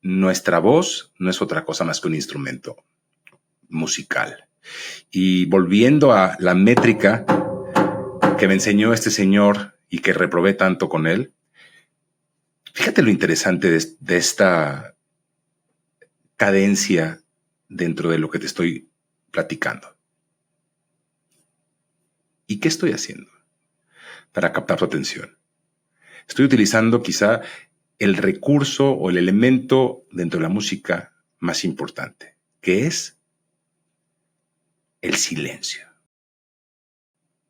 nuestra voz no es otra cosa más que un instrumento musical. Y volviendo a la métrica que me enseñó este señor y que reprobé tanto con él, fíjate lo interesante de esta cadencia dentro de lo que te estoy platicando. ¿Y qué estoy haciendo para captar tu atención? Estoy utilizando quizá el recurso o el elemento dentro de la música más importante, que es el silencio.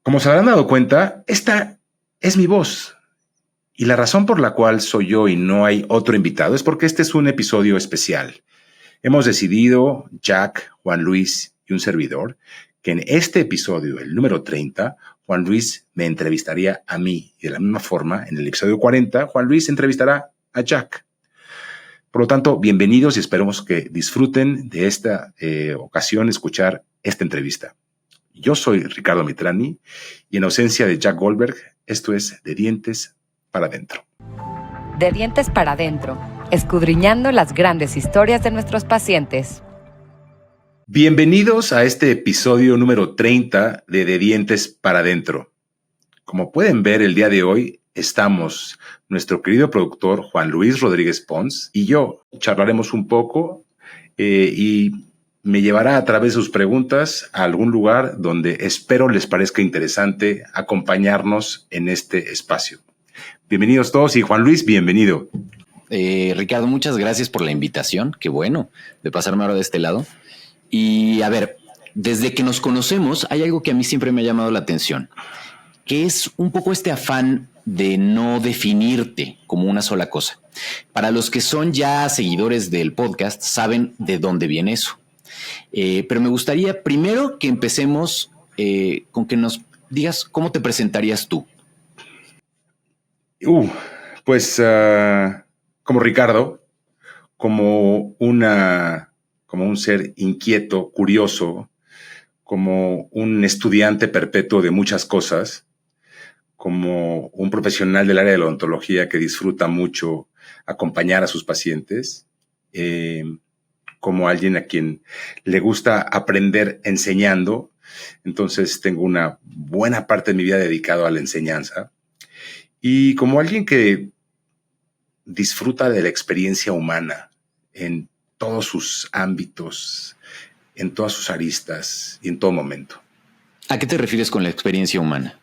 Como se habrán dado cuenta, esta es mi voz. Y la razón por la cual soy yo y no hay otro invitado es porque este es un episodio especial. Hemos decidido, Jack, Juan Luis y un servidor, que en este episodio, el número 30, Juan Luis me entrevistaría a mí. Y de la misma forma, en el episodio 40, Juan Luis entrevistará a Jack. Por lo tanto, bienvenidos y esperemos que disfruten de esta ocasión escuchar esta entrevista. Yo soy Ricardo Mitrani y en ausencia de Jack Goldberg, esto es De Dientes para Adentro. De Dientes para Adentro, escudriñando las grandes historias de nuestros pacientes. Bienvenidos a este episodio número 30 de Dientes para Adentro. Como pueden ver, el día de hoy estamos nuestro querido productor Juan Luis Rodríguez Pons y yo. Charlaremos un poco y me llevará a través de sus preguntas a algún lugar donde espero les parezca interesante acompañarnos en este espacio. Bienvenidos todos y Juan Luis, bienvenido. Ricardo, muchas gracias por la invitación. Qué bueno de pasarme ahora de este lado. Y a ver, desde que nos conocemos hay algo que a mí siempre me ha llamado la atención, que es un poco este afán de no definirte como una sola cosa. Para los que son ya seguidores del podcast saben de dónde viene eso. Pero me gustaría primero que empecemos con que nos digas cómo te presentarías tú. Pues como Ricardo, como un ser inquieto, curioso, como un estudiante perpetuo de muchas cosas, como un profesional del área de la odontología que disfruta mucho acompañar a sus pacientes, como alguien a quien le gusta aprender enseñando. Entonces tengo una buena parte de mi vida dedicado a la enseñanza. Y como alguien que disfruta de la experiencia humana en todos sus ámbitos, en todas sus aristas y en todo momento. ¿A qué te refieres con la experiencia humana?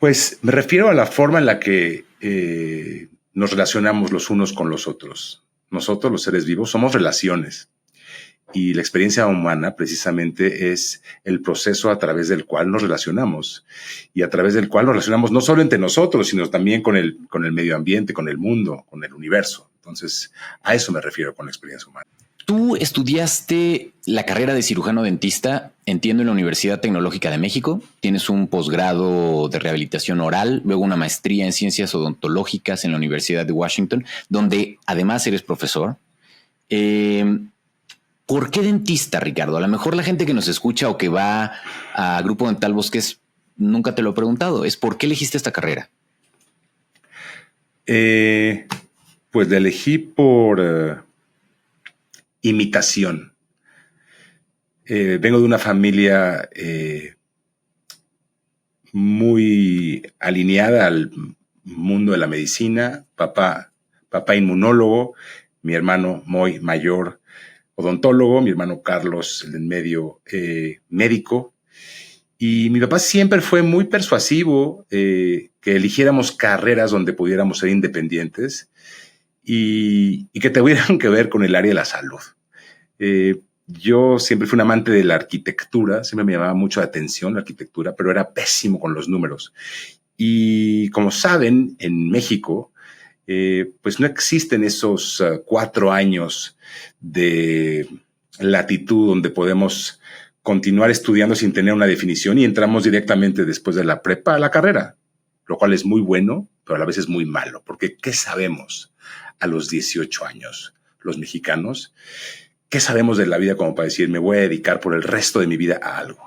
Pues me refiero a la forma en la que nos relacionamos los unos con los otros. Nosotros, los seres vivos, somos relaciones. Y la experiencia humana precisamente es el proceso a través del cual nos relacionamos y a través del cual nos relacionamos no solo entre nosotros, sino también con el medio ambiente, con el mundo, con el universo. Entonces, a eso me refiero con la experiencia humana. Tú estudiaste la carrera de cirujano dentista, entiendo, en la Universidad Tecnológica de México. Tienes un posgrado de rehabilitación oral, luego una maestría en ciencias odontológicas en la Universidad de Washington, donde además eres profesor. ¿Por qué dentista, Ricardo? A lo mejor la gente que nos escucha o que va a Grupo Dental Bosques nunca te lo ha preguntado. Es ¿por qué elegiste esta carrera? Pues la elegí por imitación. Vengo de una familia muy alineada al mundo de la medicina. Papá inmunólogo, mi hermano Moy mayor odontólogo, mi hermano Carlos, el del medio, médico. Y mi papá siempre fue muy persuasivo que eligiéramos carreras donde pudiéramos ser independientes y que tuvieran que ver con el área de la salud. Yo siempre fui un amante de la arquitectura, siempre me llamaba mucho la atención la arquitectura, pero era pésimo con los números. Y como saben, en México, pues no existen esos 4 años de latitud donde podemos continuar estudiando sin tener una definición y entramos directamente después de la prepa a la carrera, lo cual es muy bueno, pero a la vez es muy malo, porque ¿qué sabemos a los 18 años los mexicanos? ¿Qué sabemos de la vida como para decir me voy a dedicar por el resto de mi vida a algo?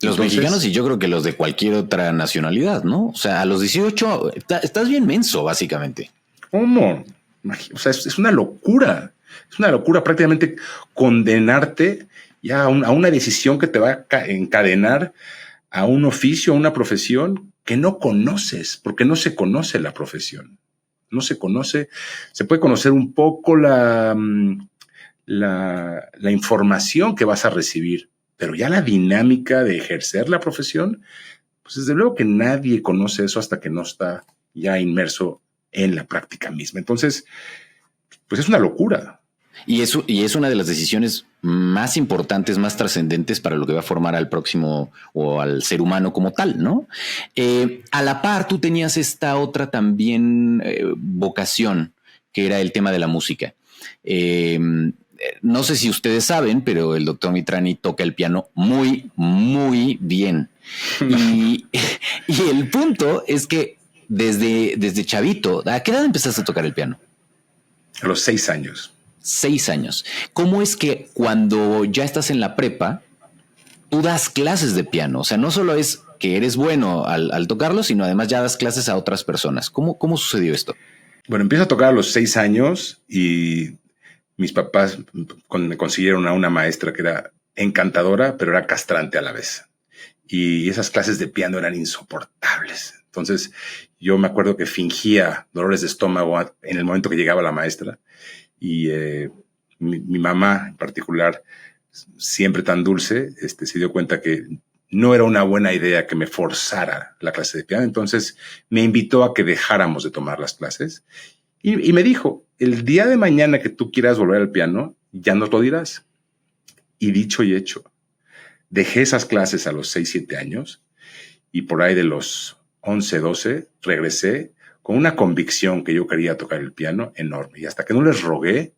Los mexicanos y yo creo que los de cualquier otra nacionalidad, ¿no? O sea, a los 18 estás bien menso, básicamente. ¿Cómo? O sea, es una locura. Es una locura prácticamente condenarte ya a una decisión que te va a encadenar a un oficio, a una profesión que no conoces, porque no se conoce la profesión. No se conoce, se puede conocer un poco la información que vas a recibir, pero ya la dinámica de ejercer la profesión, pues desde luego que nadie conoce eso hasta que no está ya inmerso en la práctica misma. Entonces, pues es una locura. Y es una de las decisiones más importantes, más trascendentes para lo que va a formar al próximo o al ser humano como tal, ¿no? A la par, tú tenías esta otra también vocación, que era el tema de la música. No sé si ustedes saben, pero el doctor Mitrani toca el piano muy, muy bien. Y el punto es que desde chavito, ¿a qué edad empezaste a tocar el piano? A los 6 años. 6 años. ¿Cómo es que cuando ya estás en la prepa, tú das clases de piano? O sea, no solo es que eres bueno al tocarlo, sino además ya das clases a otras personas. ¿Cómo sucedió esto? Bueno, empiezo a tocar a los 6 años y mis papás me consiguieron a una maestra que era encantadora, pero era castrante a la vez. Y esas clases de piano eran insoportables. Entonces, yo me acuerdo que fingía dolores de estómago en el momento que llegaba la maestra. Y mi mamá en particular, siempre tan dulce, se dio cuenta que no era una buena idea que me forzara la clase de piano. Entonces me invitó a que dejáramos de tomar las clases y me dijo, el día de mañana que tú quieras volver al piano, ya nos lo dirás. Y dicho y hecho, dejé esas clases a los 6, 7 años y por ahí de los 11, 12 regresé con una convicción que yo quería tocar el piano enorme. Y hasta que no les rogué,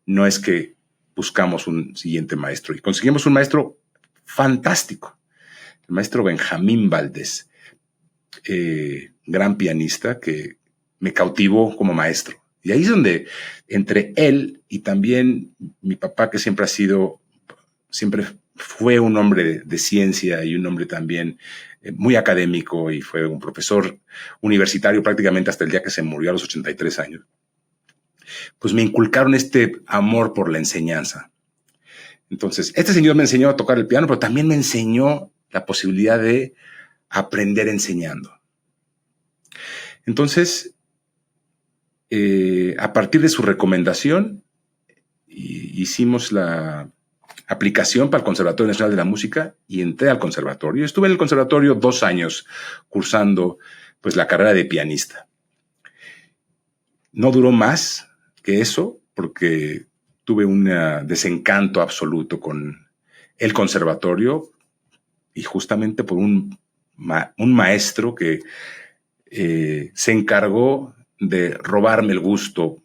no es que buscamos un siguiente maestro. Y conseguimos un maestro fantástico, el maestro Benjamín Valdés, gran pianista que me cautivó como maestro. Y ahí es donde, entre él y también mi papá, que siempre fue un hombre de ciencia y un hombre también muy académico y fue un profesor universitario prácticamente hasta el día que se murió a los 83 años, pues me inculcaron este amor por la enseñanza. Entonces, este señor me enseñó a tocar el piano, pero también me enseñó la posibilidad de aprender enseñando. Entonces, a partir de su recomendación, hicimos la aplicación para el Conservatorio Nacional de la Música y entré al conservatorio. Estuve en el conservatorio 2 años cursando pues la carrera de pianista. No duró más que eso porque tuve un desencanto absoluto con el conservatorio y justamente por un maestro que se encargó de robarme el gusto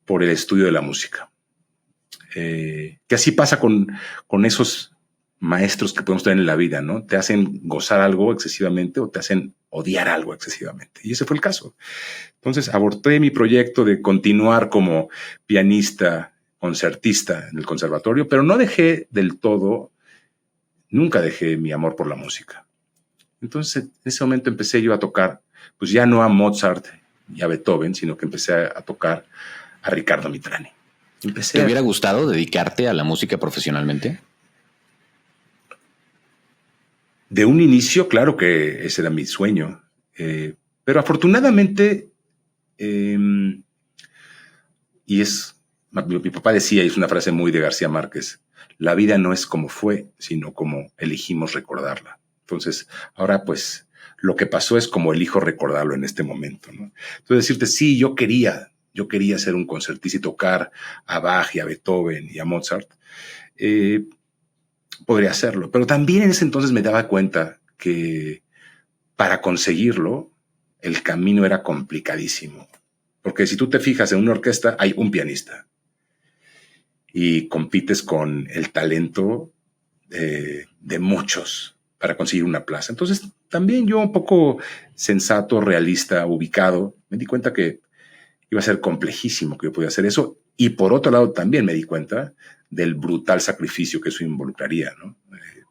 por el estudio de la música. Que así pasa con esos maestros que podemos tener en la vida, ¿no? Te hacen gozar algo excesivamente o te hacen odiar algo excesivamente. Y ese fue el caso. Entonces aborté mi proyecto de continuar como pianista, concertista en el conservatorio, pero no dejé del todo, nunca dejé mi amor por la música. Entonces en ese momento empecé yo a tocar, pues ya no a Mozart y a Beethoven, sino que empecé a tocar a Riccardo Mitrani. ¿Te hubiera gustado dedicarte a la música profesionalmente? De un inicio, claro que ese era mi sueño, pero afortunadamente, mi papá decía, y es una frase muy de García Márquez, la vida no es como fue, sino como elegimos recordarla. Entonces, ahora pues lo que pasó es como elijo recordarlo en este momento, ¿no? Entonces decirte, sí, yo quería ser un concertista y tocar a Bach y a Beethoven y a Mozart, podría hacerlo. Pero también en ese entonces me daba cuenta que para conseguirlo, el camino era complicadísimo. Porque si tú te fijas en una orquesta, hay un pianista. Y compites con el talento de muchos para conseguir una plaza. Entonces, también yo un poco sensato, realista, ubicado, me di cuenta que iba a ser complejísimo que yo pudiera hacer eso. Y por otro lado también me di cuenta del brutal sacrificio que eso involucraría, ¿no?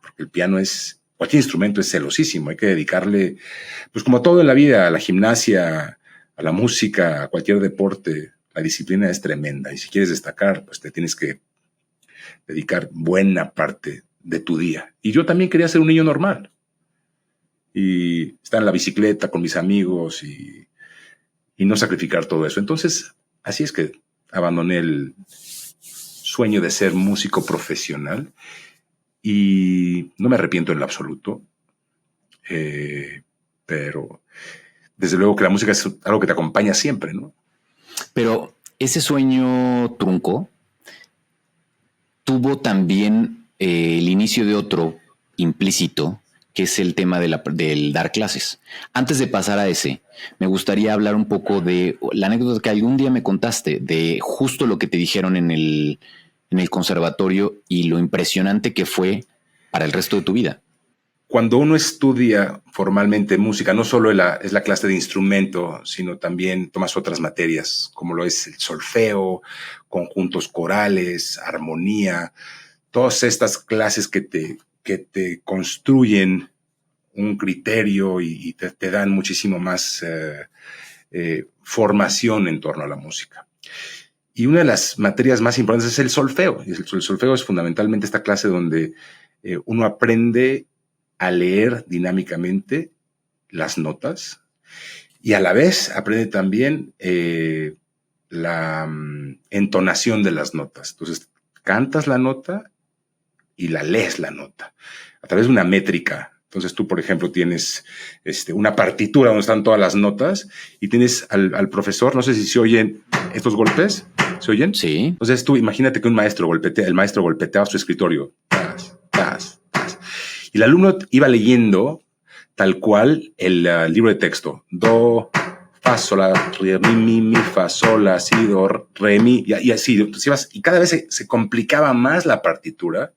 Porque el piano cualquier instrumento es celosísimo, hay que dedicarle, pues como todo en la vida, a la gimnasia, a la música, a cualquier deporte, la disciplina es tremenda y si quieres destacar, pues te tienes que dedicar buena parte de tu día. Y yo también quería ser un niño normal y estar en la bicicleta con mis amigos y no sacrificar todo eso. Entonces, así es que abandoné el sueño de ser músico profesional y no me arrepiento en lo absoluto, pero desde luego que la música es algo que te acompaña siempre, ¿no? Pero ese sueño trunco tuvo también el inicio de otro implícito, que es el tema del dar clases. Antes de pasar a ese, me gustaría hablar un poco de la anécdota que algún día me contaste, de justo lo que te dijeron en el conservatorio y lo impresionante que fue para el resto de tu vida. Cuando uno estudia formalmente música, no solo es la clase de instrumento, sino también tomas otras materias, como lo es el solfeo, conjuntos corales, armonía, todas estas clases que te construyen un criterio y te dan muchísimo más formación en torno a la música. Y una de las materias más importantes es el solfeo. El solfeo es fundamentalmente esta clase donde uno aprende a leer dinámicamente las notas y a la vez aprende también la entonación de las notas. Entonces, cantas la nota y la lees la nota a través de una métrica. Entonces tú, por ejemplo, tienes una partitura donde están todas las notas y tienes al profesor, no sé si se oyen estos golpes, ¿se oyen? Sí. Entonces tú imagínate que el maestro golpeteaba su escritorio. Tas, tas, tas. Y el alumno iba leyendo tal cual el libro de texto. Do, fa, sol, la, re, mi, fa, sol, la, si, do, re, mi, y así. Entonces y cada vez se complicaba más la partitura.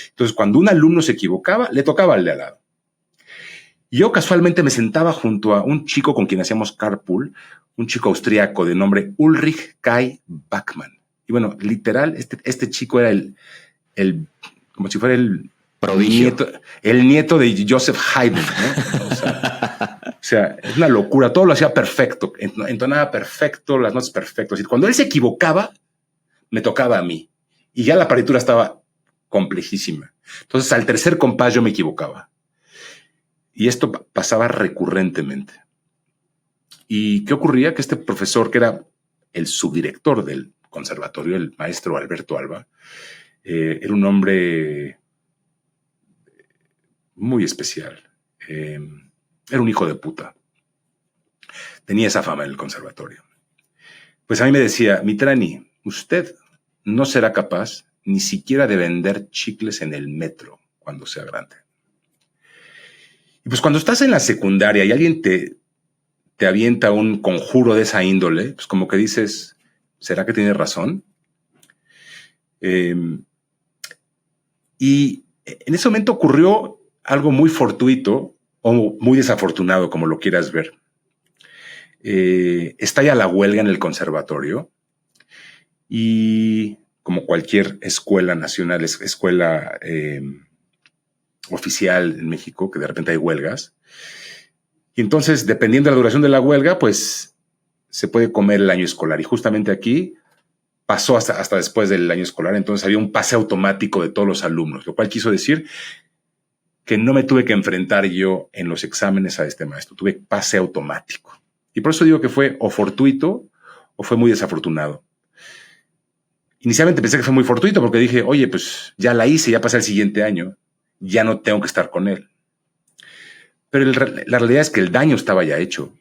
Entonces, cuando un alumno se equivocaba, le tocaba al de al lado. Yo casualmente me sentaba junto a un chico con quien hacíamos carpool, un chico austriaco de nombre Ulrich Kai Bachmann. Y bueno, literal, este chico era como si fuera el prodigio. El nieto de Joseph Haydn, ¿no? O sea, es una locura. Todo lo hacía perfecto, entonaba perfecto, las notas perfectas. Y cuando él se equivocaba, me tocaba a mí. Y ya la partitura estaba complejísima. Entonces, al tercer compás yo me equivocaba. Y esto pasaba recurrentemente. ¿Y qué ocurría? Que este profesor, que era el subdirector del conservatorio, el maestro Alberto Alba, era un hombre muy especial. Era un hijo de puta. Tenía esa fama en el conservatorio. Pues a mí me decía, Mitrani, usted no será capaz ni siquiera de vender chicles en el metro cuando sea grande. Y pues cuando estás en la secundaria y alguien te avienta un conjuro de esa índole, pues como que dices, ¿será que tiene razón? Y en ese momento ocurrió algo muy fortuito o muy desafortunado, como lo quieras ver. Estalla la huelga en el conservatorio y como cualquier escuela nacional, escuela oficial en México, que de repente hay huelgas. Y entonces, dependiendo de la duración de la huelga, pues se puede comer el año escolar. Y justamente aquí pasó hasta después del año escolar. Entonces había un pase automático de todos los alumnos, lo cual quiso decir que no me tuve que enfrentar yo en los exámenes a este maestro. Tuve pase automático. Y por eso digo que fue o fortuito o fue muy desafortunado. Inicialmente pensé que fue muy fortuito porque dije, oye, pues ya la hice, ya pasé el siguiente año, ya no tengo que estar con él. Pero la realidad es que el daño estaba ya hecho,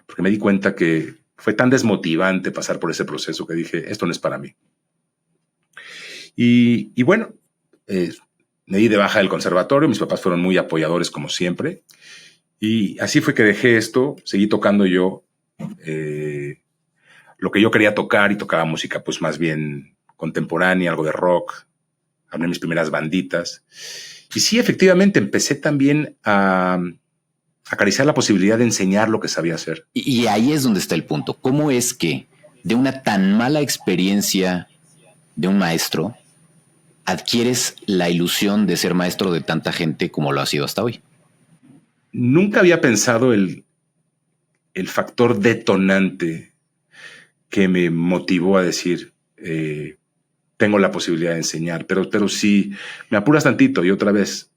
porque me di cuenta que fue tan desmotivante pasar por ese proceso que dije, esto no es para mí. Y bueno, me di de baja del conservatorio, mis papás fueron muy apoyadores como siempre, y así fue que dejé esto, seguí tocando yo lo que yo quería tocar y tocaba música pues más bien contemporánea, algo de rock, armé mis primeras banditas. Y sí, efectivamente, empecé también a acariciar la posibilidad de enseñar lo que sabía hacer. Y ahí es donde está el punto. ¿Cómo es que de una tan mala experiencia de un maestro adquieres la ilusión de ser maestro de tanta gente como lo ha sido hasta hoy? Nunca había pensado el factor detonante que me motivó a decir, tengo la posibilidad de enseñar, pero si me apuras tantito y otra vez,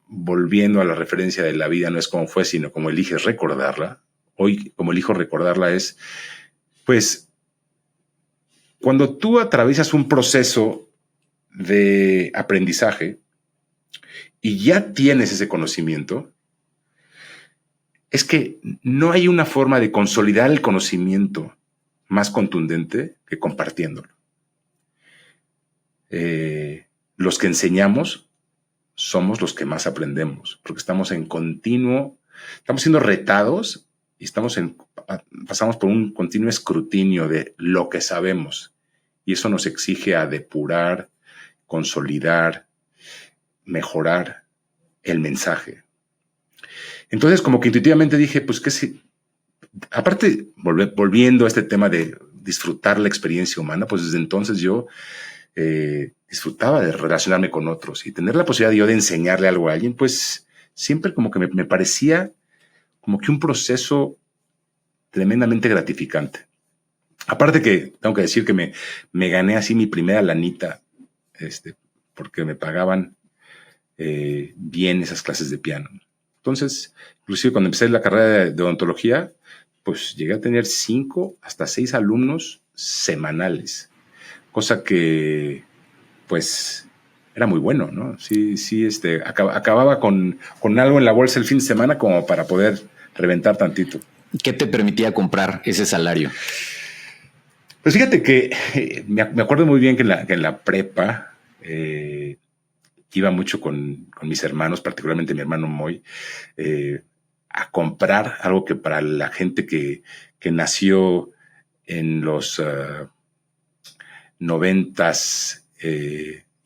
volviendo a la referencia de la vida no es como fue, sino como eliges recordarla. Hoy, como elijo recordarla es, pues, cuando tú atraviesas un proceso de aprendizaje y ya tienes ese conocimiento, es que no hay una forma de consolidar el conocimiento más contundente que compartiéndolo. Los que enseñamos somos los que más aprendemos, porque estamos siendo retados y pasamos por un continuo escrutinio de lo que sabemos, y eso nos exige a depurar, consolidar, mejorar el mensaje. Entonces, como que intuitivamente dije, pues que sí, aparte, volviendo a este tema de disfrutar la experiencia humana, pues desde entonces yo disfrutaba de relacionarme con otros y tener la posibilidad yo de enseñarle algo a alguien, pues siempre como que me parecía como que un proceso tremendamente gratificante. Aparte que tengo que decir que me gané así mi primera lanita, porque me pagaban bien esas clases de piano. Entonces, inclusive cuando empecé la carrera de odontología, pues llegué a tener 5 hasta 6 alumnos semanales, cosa que pues era muy bueno, ¿no? Sí, acababa con algo en la bolsa el fin de semana como para poder reventar tantito. ¿Qué te permitía comprar ese salario? Pues fíjate que me acuerdo muy bien que en la prepa iba mucho con mis hermanos, particularmente mi hermano Moy, a comprar algo que para la gente que nació en los 90s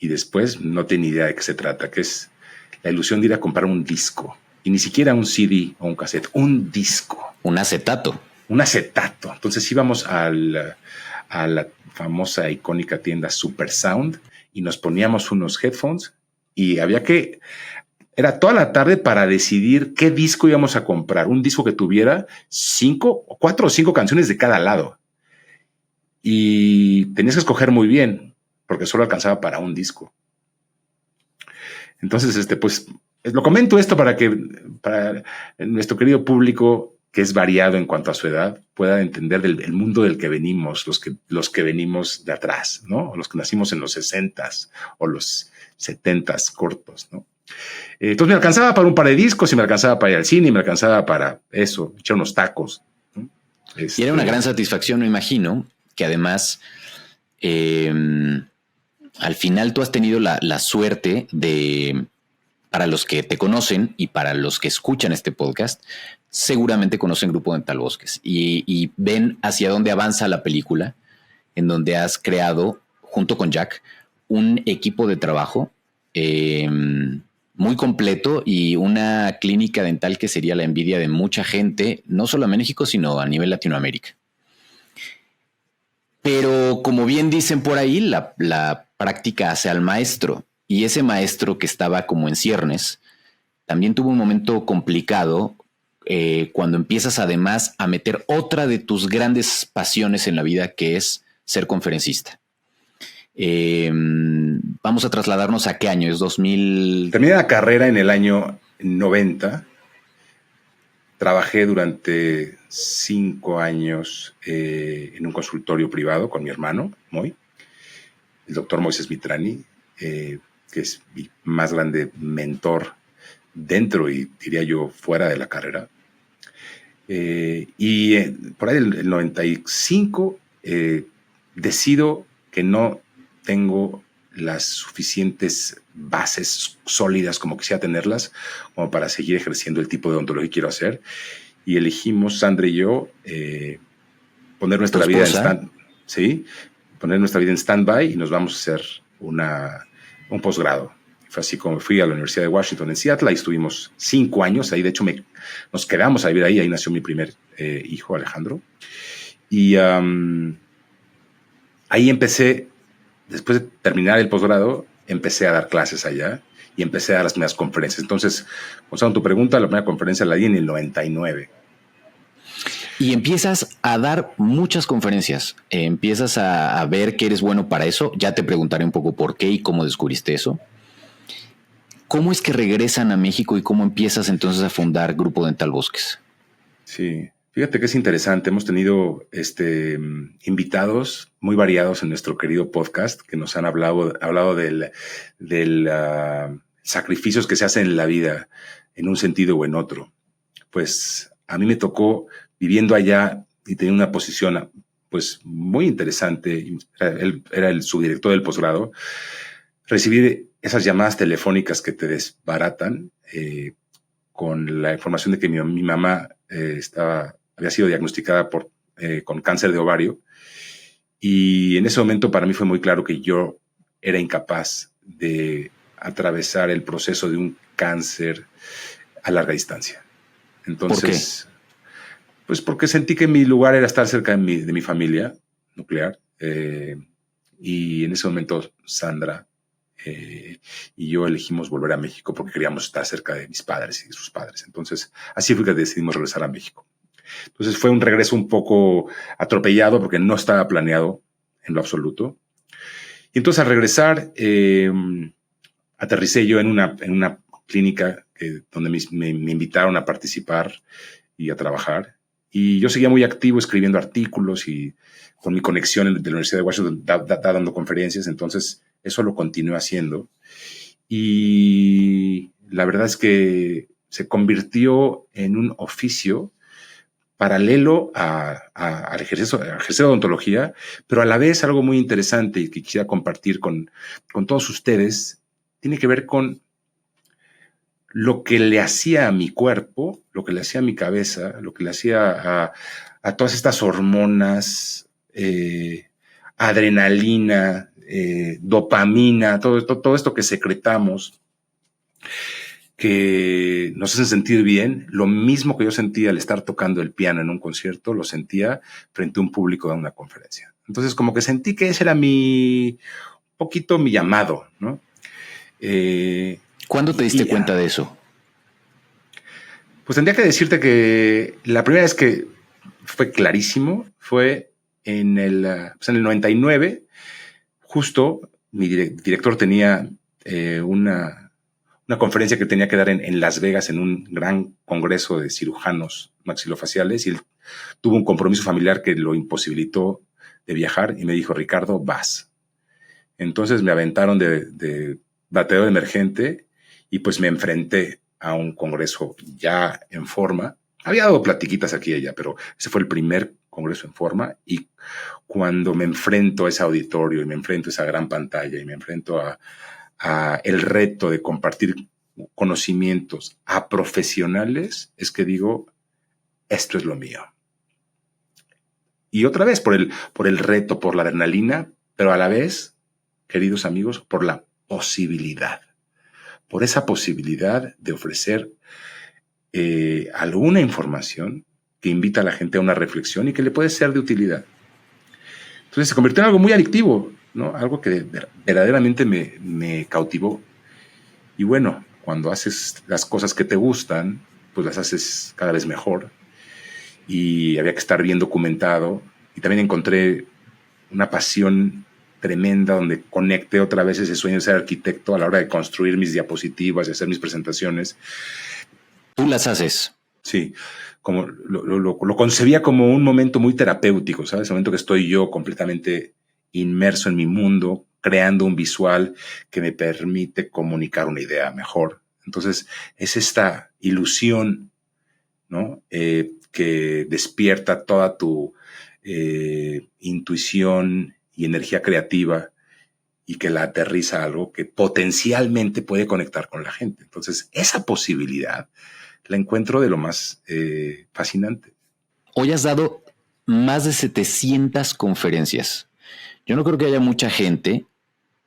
y después no tiene idea de qué se trata, que es la ilusión de ir a comprar un disco, y ni siquiera un CD o un cassette, un disco. Un acetato. Un acetato. Entonces íbamos a la famosa icónica tienda Super Sound y nos poníamos unos headphones y era toda la tarde para decidir qué disco íbamos a comprar. Un disco que tuviera 4 o 5 canciones de cada lado. Y tenías que escoger muy bien, porque solo alcanzaba para un disco. Entonces, pues, lo comento esto para nuestro querido público, que es variado en cuanto a su edad, pueda entender el mundo del que venimos, los que venimos de atrás, ¿no? O los que nacimos en los 60s o los 70s cortos, ¿no? Entonces me alcanzaba para un par de discos y me alcanzaba para ir al cine y me alcanzaba para eso, echar unos tacos, ¿no? Y era una gran satisfacción, me imagino, que además al final tú has tenido la suerte de, para los que te conocen y para los que escuchan este podcast, seguramente conocen Grupo Dental Bosques y ven hacia dónde avanza la película, en donde has creado, junto con Jack, un equipo de trabajo muy completo y una clínica dental que sería la envidia de mucha gente, no solo en México, sino a nivel Latinoamérica. Pero como bien dicen por ahí, la práctica hace al maestro, y ese maestro que estaba como en ciernes también tuvo un momento complicado cuando empiezas además a meter otra de tus grandes pasiones en la vida, que es ser conferencista. Vamos a trasladarnos a qué año, es 2000. Terminé la carrera en el año 90. Trabajé durante 5 años en un consultorio privado con mi hermano, Moy, el doctor Moisés Mitrani, que es mi más grande mentor dentro y diría yo fuera de la carrera. Por ahí el 95 decido que no tengo las suficientes bases sólidas como quisiera tenerlas, como para seguir ejerciendo el tipo de odontología que quiero hacer. Y elegimos, Sandra y yo, poner nuestra vida en stand-by y nos vamos a hacer un posgrado. Fue así como fui a la Universidad de Washington en Seattle, ahí estuvimos 5 años, ahí de hecho nos quedamos a vivir ahí nació mi primer hijo, Alejandro. Y ahí empecé, después de terminar el posgrado, empecé a dar clases allá y empecé a dar las primeras conferencias. Entonces, contestando tu pregunta, la primera conferencia la di en el 99. Y empiezas a dar muchas conferencias, empiezas a ver que eres bueno para eso. Ya te preguntaré un poco por qué y cómo descubriste eso. ¿Cómo es que regresan a México y cómo empiezas entonces a fundar Grupo Dental Bosques? Sí, fíjate que es interesante. Hemos tenido invitados muy variados en nuestro querido podcast que nos han hablado del sacrificios que se hacen en la vida en un sentido o en otro. Pues a mí me tocó, viviendo allá y tenía una posición pues muy interesante, él era el subdirector del posgrado, recibir esas llamadas telefónicas que te desbaratan con la información de que mi mamá había sido diagnosticada con cáncer de ovario, y en ese momento para mí fue muy claro que yo era incapaz de atravesar el proceso de un cáncer a larga distancia. Entonces, ¿por qué? Pues porque sentí que mi lugar era estar cerca de mi familia nuclear, y en ese momento Sandra y yo elegimos volver a México porque queríamos estar cerca de mis padres y de sus padres. Entonces, así fue que decidimos regresar a México. Entonces fue un regreso un poco atropellado porque no estaba planeado en lo absoluto. Y entonces al regresar, aterricé yo en una clínica donde me invitaron a participar y a trabajar. Y yo seguía muy activo escribiendo artículos y con mi conexión de la Universidad de Washington dando conferencias. Entonces eso lo continué haciendo. Y la verdad es que se convirtió en un oficio paralelo al ejercer odontología, pero a la vez algo muy interesante y que quisiera compartir con todos ustedes, tiene que ver con lo que le hacía a mi cuerpo, lo que le hacía a mi cabeza, lo que le hacía a todas estas hormonas, adrenalina, dopamina, todo esto que secretamos, que nos hacen sentir bien. Lo mismo que yo sentía al estar tocando el piano en un concierto, lo sentía frente a un público de una conferencia. Entonces como que sentí que ese era mi llamado, ¿no? ¿Cuándo te diste cuenta de eso? Pues tendría que decirte que la primera vez que fue clarísimo fue en el 99. Justo mi director tenía una conferencia que tenía que dar en Las Vegas en un gran congreso de cirujanos maxilofaciales, y él tuvo un compromiso familiar que lo imposibilitó de viajar y me dijo: Ricardo, vas. Entonces me aventaron de bateador emergente y pues me enfrenté a un congreso ya en forma. Había dado platiquitas aquí y allá, pero ese fue el primer congreso en forma, y cuando me enfrento a ese auditorio y me enfrento a esa gran pantalla y me enfrento a el reto de compartir conocimientos a profesionales, es que digo, esto es lo mío. Y otra vez por el reto, por la adrenalina, pero a la vez, queridos amigos, por la posibilidad, por esa posibilidad de ofrecer alguna información que invita a la gente a una reflexión y que le puede ser de utilidad. Entonces se convirtió en algo muy adictivo, ¿no? Algo que verdaderamente me cautivó. Y bueno, cuando haces las cosas que te gustan, pues las haces cada vez mejor. Y había que estar bien documentado. Y también encontré una pasión tremenda donde conecté otra vez ese sueño de ser arquitecto a la hora de construir mis diapositivas y hacer mis presentaciones. ¿Tú las haces? Sí, como lo concebía como un momento muy terapéutico, ¿sabes? El momento que estoy yo completamente inmerso en mi mundo, creando un visual que me permite comunicar una idea mejor. Entonces, es esta ilusión, ¿no? Que despierta toda tu intuición y energía creativa y que la aterriza a algo que potencialmente puede conectar con la gente. Entonces, esa posibilidad la encuentro de lo más fascinante. Hoy has dado más de 700 conferencias. Yo no creo que haya mucha gente,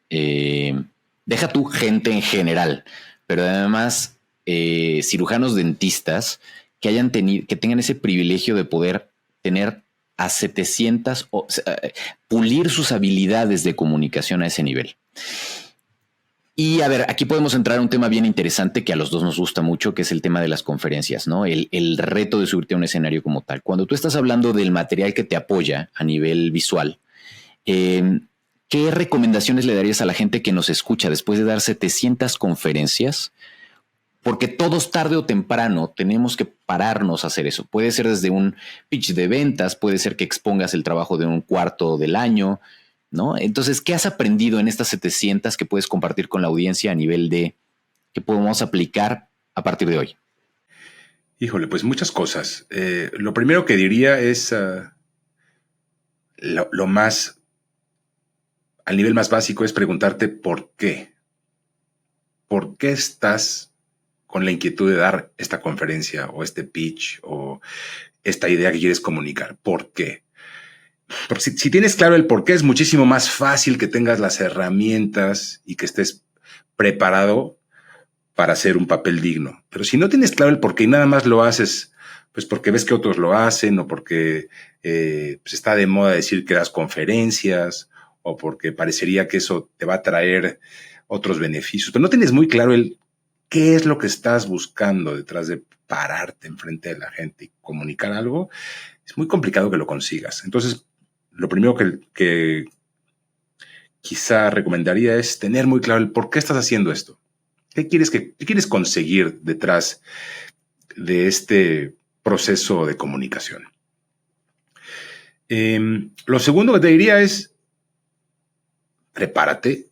deja tú gente en general, pero además cirujanos dentistas que tengan ese privilegio de poder tener a 700, pulir sus habilidades de comunicación a ese nivel. Y a ver, aquí podemos entrar a un tema bien interesante que a los dos nos gusta mucho, que es el tema de las conferencias, ¿no? El reto de subirte a un escenario como tal. Cuando tú estás hablando del material que te apoya a nivel visual, ¿qué recomendaciones le darías a la gente que nos escucha después de dar 700 conferencias? Porque todos tarde o temprano tenemos que pararnos a hacer eso. Puede ser desde un pitch de ventas, puede ser que expongas el trabajo de un cuarto del año, ¿no? Entonces, ¿qué has aprendido en estas 700 que puedes compartir con la audiencia a nivel de que podemos aplicar a partir de hoy? Híjole, pues muchas cosas. Lo primero que diría es lo más, al nivel más básico, es preguntarte por qué. ¿Por qué estás con la inquietud de dar esta conferencia o este pitch o esta idea que quieres comunicar? ¿Por qué? Porque si tienes claro el por qué, es muchísimo más fácil que tengas las herramientas y que estés preparado para hacer un papel digno. Pero si no tienes claro el por qué y nada más lo haces, pues porque ves que otros lo hacen o porque pues está de moda decir que das conferencias o porque parecería que eso te va a traer otros beneficios, pero no tienes muy claro el qué es lo que estás buscando detrás de pararte enfrente de la gente y comunicar algo, es muy complicado que lo consigas. Entonces, lo primero que quizá recomendaría es tener muy claro el por qué estás haciendo esto. ¿Qué quieres conseguir detrás de este proceso de comunicación? Lo segundo que te diría es prepárate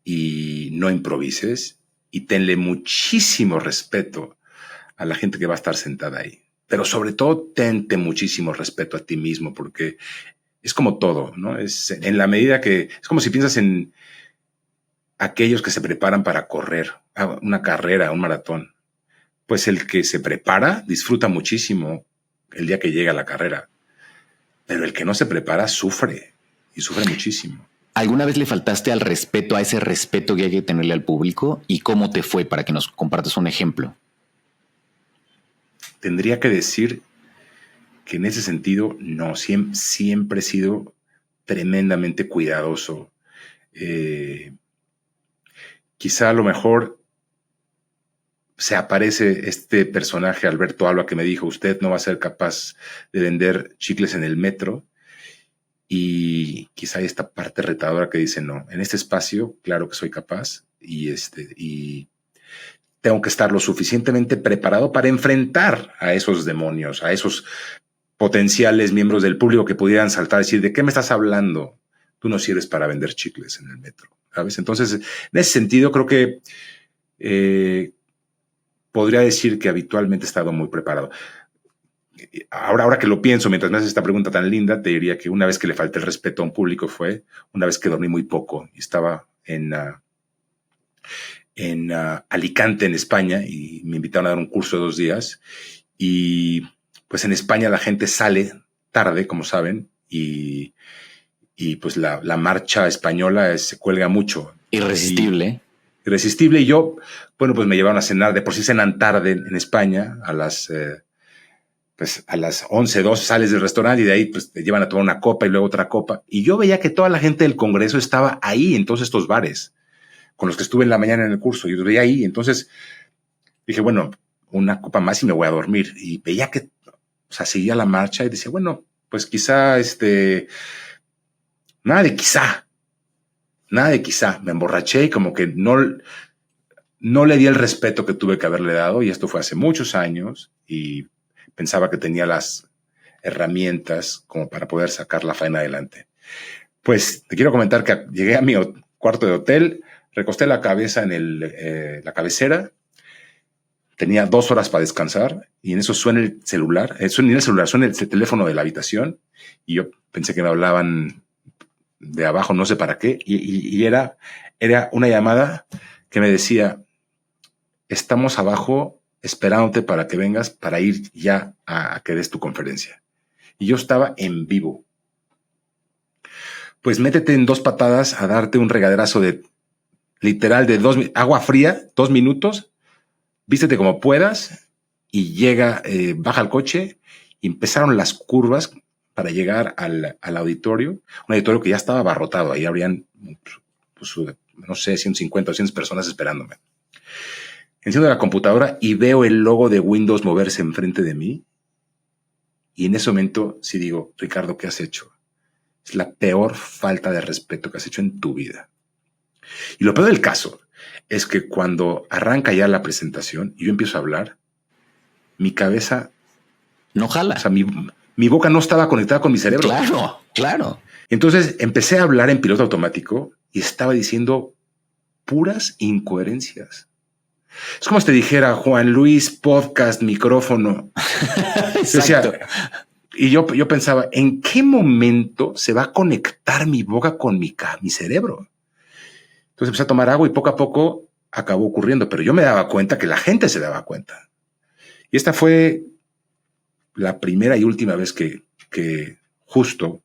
y no improvises y tenle muchísimo respeto a la gente que va a estar sentada ahí. Pero sobre todo, tente muchísimo respeto a ti mismo, porque es como todo, ¿no? Es en la medida que, es como si piensas en aquellos que se preparan para correr, una carrera, un maratón. Pues el que se prepara disfruta muchísimo el día que llega a la carrera, pero el que no se prepara sufre y sufre muchísimo. ¿Alguna vez le faltaste al respeto, a ese respeto que hay que tenerle al público? ¿Y cómo te fue para que nos compartas un ejemplo? Tendría que decir que en ese sentido, no, siempre he sido tremendamente cuidadoso. Quizá a lo mejor se aparece este personaje, Alberto Alba, que me dijo, usted no va a ser capaz de vender chicles en el metro. Y quizá hay esta parte retadora que dice, no, en este espacio, claro que soy capaz y tengo que estar lo suficientemente preparado para enfrentar a esos demonios, a esos potenciales miembros del público que pudieran saltar y decir, ¿de qué me estás hablando? Tú no sirves para vender chicles en el metro, ¿sabes? Entonces, en ese sentido, creo que podría decir que habitualmente he estado muy preparado. Ahora que lo pienso, mientras me haces esta pregunta tan linda, te diría que una vez que le falté el respeto a un público fue una vez que dormí muy poco y estaba en Alicante, en España, y me invitaron a dar un curso de 2 días. Y pues en España la gente sale tarde, como saben, y pues la marcha española se cuelga mucho. Irresistible. Irresistible. Y yo, bueno, pues me llevaron a cenar. De por sí cenan tarde en España, a las 11, 12 sales del restaurante y de ahí pues te llevan a tomar una copa y luego otra copa. Y yo veía que toda la gente del Congreso estaba ahí en todos estos bares con los que estuve en la mañana en el curso. Yo veía ahí. Entonces dije, bueno, una copa más y me voy a dormir. Y veía que, o sea, seguía la marcha y decía, bueno, pues quizá nada de quizá. Me emborraché y como que no le di el respeto que tuve que haberle dado. Y esto fue hace muchos años y pensaba que tenía las herramientas como para poder sacar la faena adelante. Pues te quiero comentar que llegué a mi cuarto de hotel, recosté la cabeza en la cabecera, tenía 2 horas para descansar y en eso suena el celular, suena el teléfono de la habitación y yo pensé que me hablaban de abajo, no sé para qué, y era una llamada que me decía, estamos abajo esperándote para que vengas para ir ya a que des tu conferencia. Y yo estaba en vivo. Pues métete en 2 patadas a darte un regaderazo de literal de agua fría, 2 minutos, vístete como puedas y baja al coche y empezaron las curvas para llegar al auditorio, un auditorio que ya estaba abarrotado, ahí habrían pues, no sé, 150 o 200 personas esperándome. Enciendo la computadora y veo el logo de Windows moverse enfrente de mí. Y en ese momento sí digo, Ricardo, ¿qué has hecho? Es la peor falta de respeto que has hecho en tu vida. Y lo peor del caso es que cuando arranca ya la presentación y yo empiezo a hablar, mi cabeza no jala. O sea, mi boca no estaba conectada con mi cerebro. Claro. Entonces empecé a hablar en piloto automático y estaba diciendo puras incoherencias. Es como si te dijera Juan Luis, podcast, micrófono. Exacto. Y yo pensaba, ¿en qué momento se va a conectar mi boca con mi cerebro? Entonces empecé a tomar agua y poco a poco acabó ocurriendo, pero yo me daba cuenta que la gente se daba cuenta. Y esta fue la primera y última vez que justo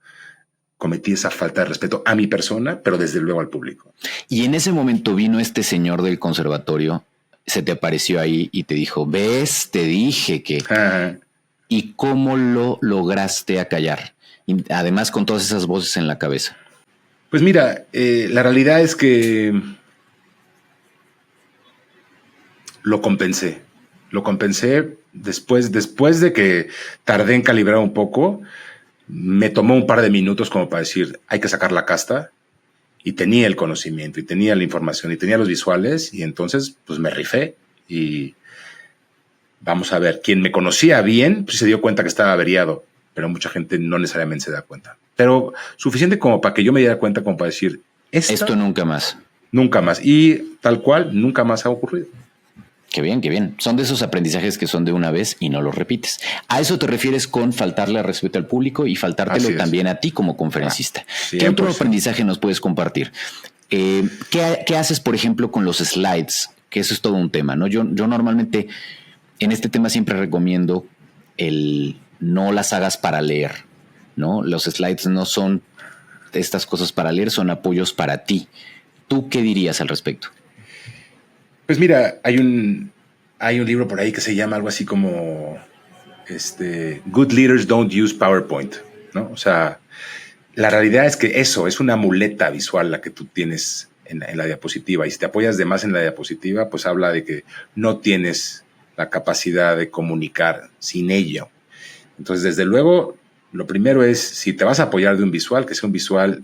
cometí esa falta de respeto a mi persona, pero desde luego al público. Y en ese momento vino este señor del conservatorio, se te apareció ahí y te dijo, ¿ves? Te dije que... Ajá. ¿Y cómo lo lograste acallar? Y además con todas esas voces en la cabeza. Pues mira, la realidad es que lo compensé. Lo compensé después de que tardé en calibrar un poco. Me tomó un par de minutos como para decir, hay que sacar la casta. Y tenía el conocimiento, y tenía la información, y tenía los visuales. Y entonces, pues me rifé. Y vamos a ver, quien me conocía bien, pues se dio cuenta que estaba averiado. Pero mucha gente no necesariamente se da cuenta. Pero suficiente como para que yo me diera cuenta, como para decir, esto nunca más. Nunca más. Y tal cual, nunca más ha ocurrido. Qué bien, qué bien. Son de esos aprendizajes que son de una vez y no los repites. ¿A eso te refieres con faltarle respeto al público y faltártelo también a ti como conferencista? ¿Qué otro aprendizaje nos puedes compartir? ¿Qué haces, por ejemplo, con los slides? Que eso es todo un tema, ¿no? Yo normalmente en este tema siempre recomiendo el no las hagas para leer, ¿no? Los slides no son estas cosas para leer, son apoyos para ti. ¿Tú qué dirías al respecto? Pues mira, hay un libro por ahí que se llama algo así como Good Leaders Don't Use PowerPoint, ¿no? O sea, la realidad es que eso es una muleta visual la que tú tienes en la diapositiva. Y si te apoyas de más en la diapositiva, pues habla de que no tienes la capacidad de comunicar sin ello. Entonces, desde luego, lo primero es, si te vas a apoyar de un visual, que sea un visual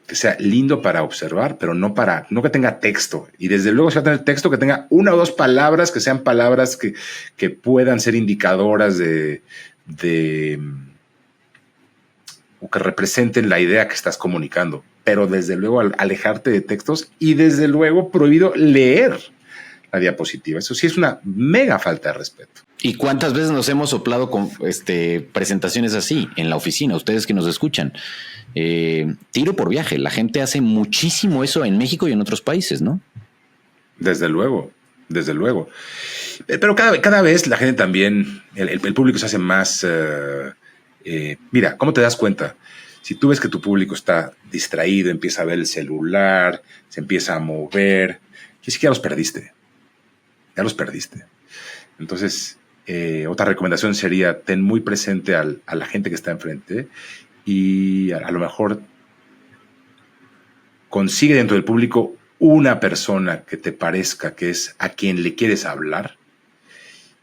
que sea lindo para observar, pero no que tenga texto. Y desde luego, si va a tener texto, que tenga una o dos palabras, que sean palabras que puedan ser indicadoras o que representen la idea que estás comunicando. Pero desde luego, alejarte de textos y desde luego prohibido leer la diapositiva. Eso sí es una mega falta de respeto. ¿Y cuántas veces nos hemos soplado con presentaciones así en la oficina? Ustedes que nos escuchan. Tiro por viaje. La gente hace muchísimo eso en México y en otros países, ¿no? Desde luego, desde luego. Pero cada vez la gente también, el público se hace más... mira, ¿cómo te das cuenta? Si tú ves que tu público está distraído, empieza a ver el celular, se empieza a mover, y sí que ya los perdiste. Ya los perdiste. Entonces, otra recomendación sería ten muy presente a la gente que está enfrente y a lo mejor consigue dentro del público una persona que te parezca que es a quien le quieres hablar.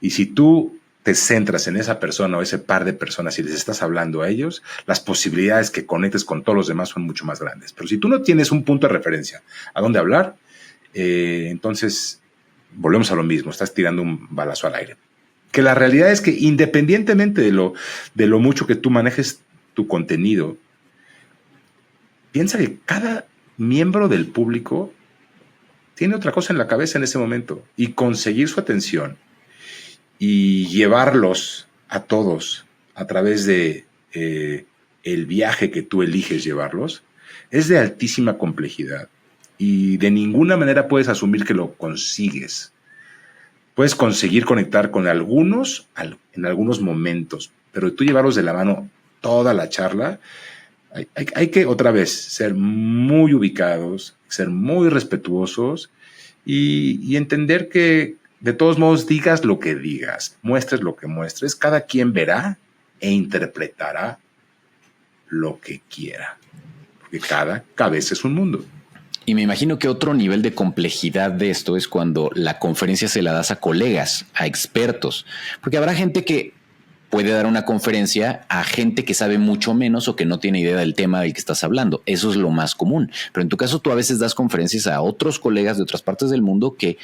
Y si tú te centras en esa persona o ese par de personas y les estás hablando a ellos, las posibilidades que conectes con todos los demás son mucho más grandes. Pero si tú no tienes un punto de referencia a dónde hablar, entonces volvemos a lo mismo, estás tirando un balazo al aire. Que la realidad es que independientemente de lo mucho que tú manejes tu contenido, piensa que cada miembro del público tiene otra cosa en la cabeza en ese momento y conseguir su atención y llevarlos a todos a través de el viaje que tú eliges llevarlos es de altísima complejidad y de ninguna manera puedes asumir que lo consigues. Puedes conseguir conectar con algunos en algunos momentos, pero tú llevarlos de la mano toda la charla, hay que otra vez ser muy ubicados, ser muy respetuosos y entender que de todos modos digas lo que digas, muestres lo que muestres, cada quien verá e interpretará lo que quiera, porque cada cabeza es un mundo. Y me imagino que otro nivel de complejidad de esto es cuando la conferencia se la das a colegas, a expertos, porque habrá gente que puede dar una conferencia a gente que sabe mucho menos o que no tiene idea del tema del que estás hablando. Eso es lo más común. Pero en tu caso, tú a veces das conferencias a otros colegas de otras partes del mundo que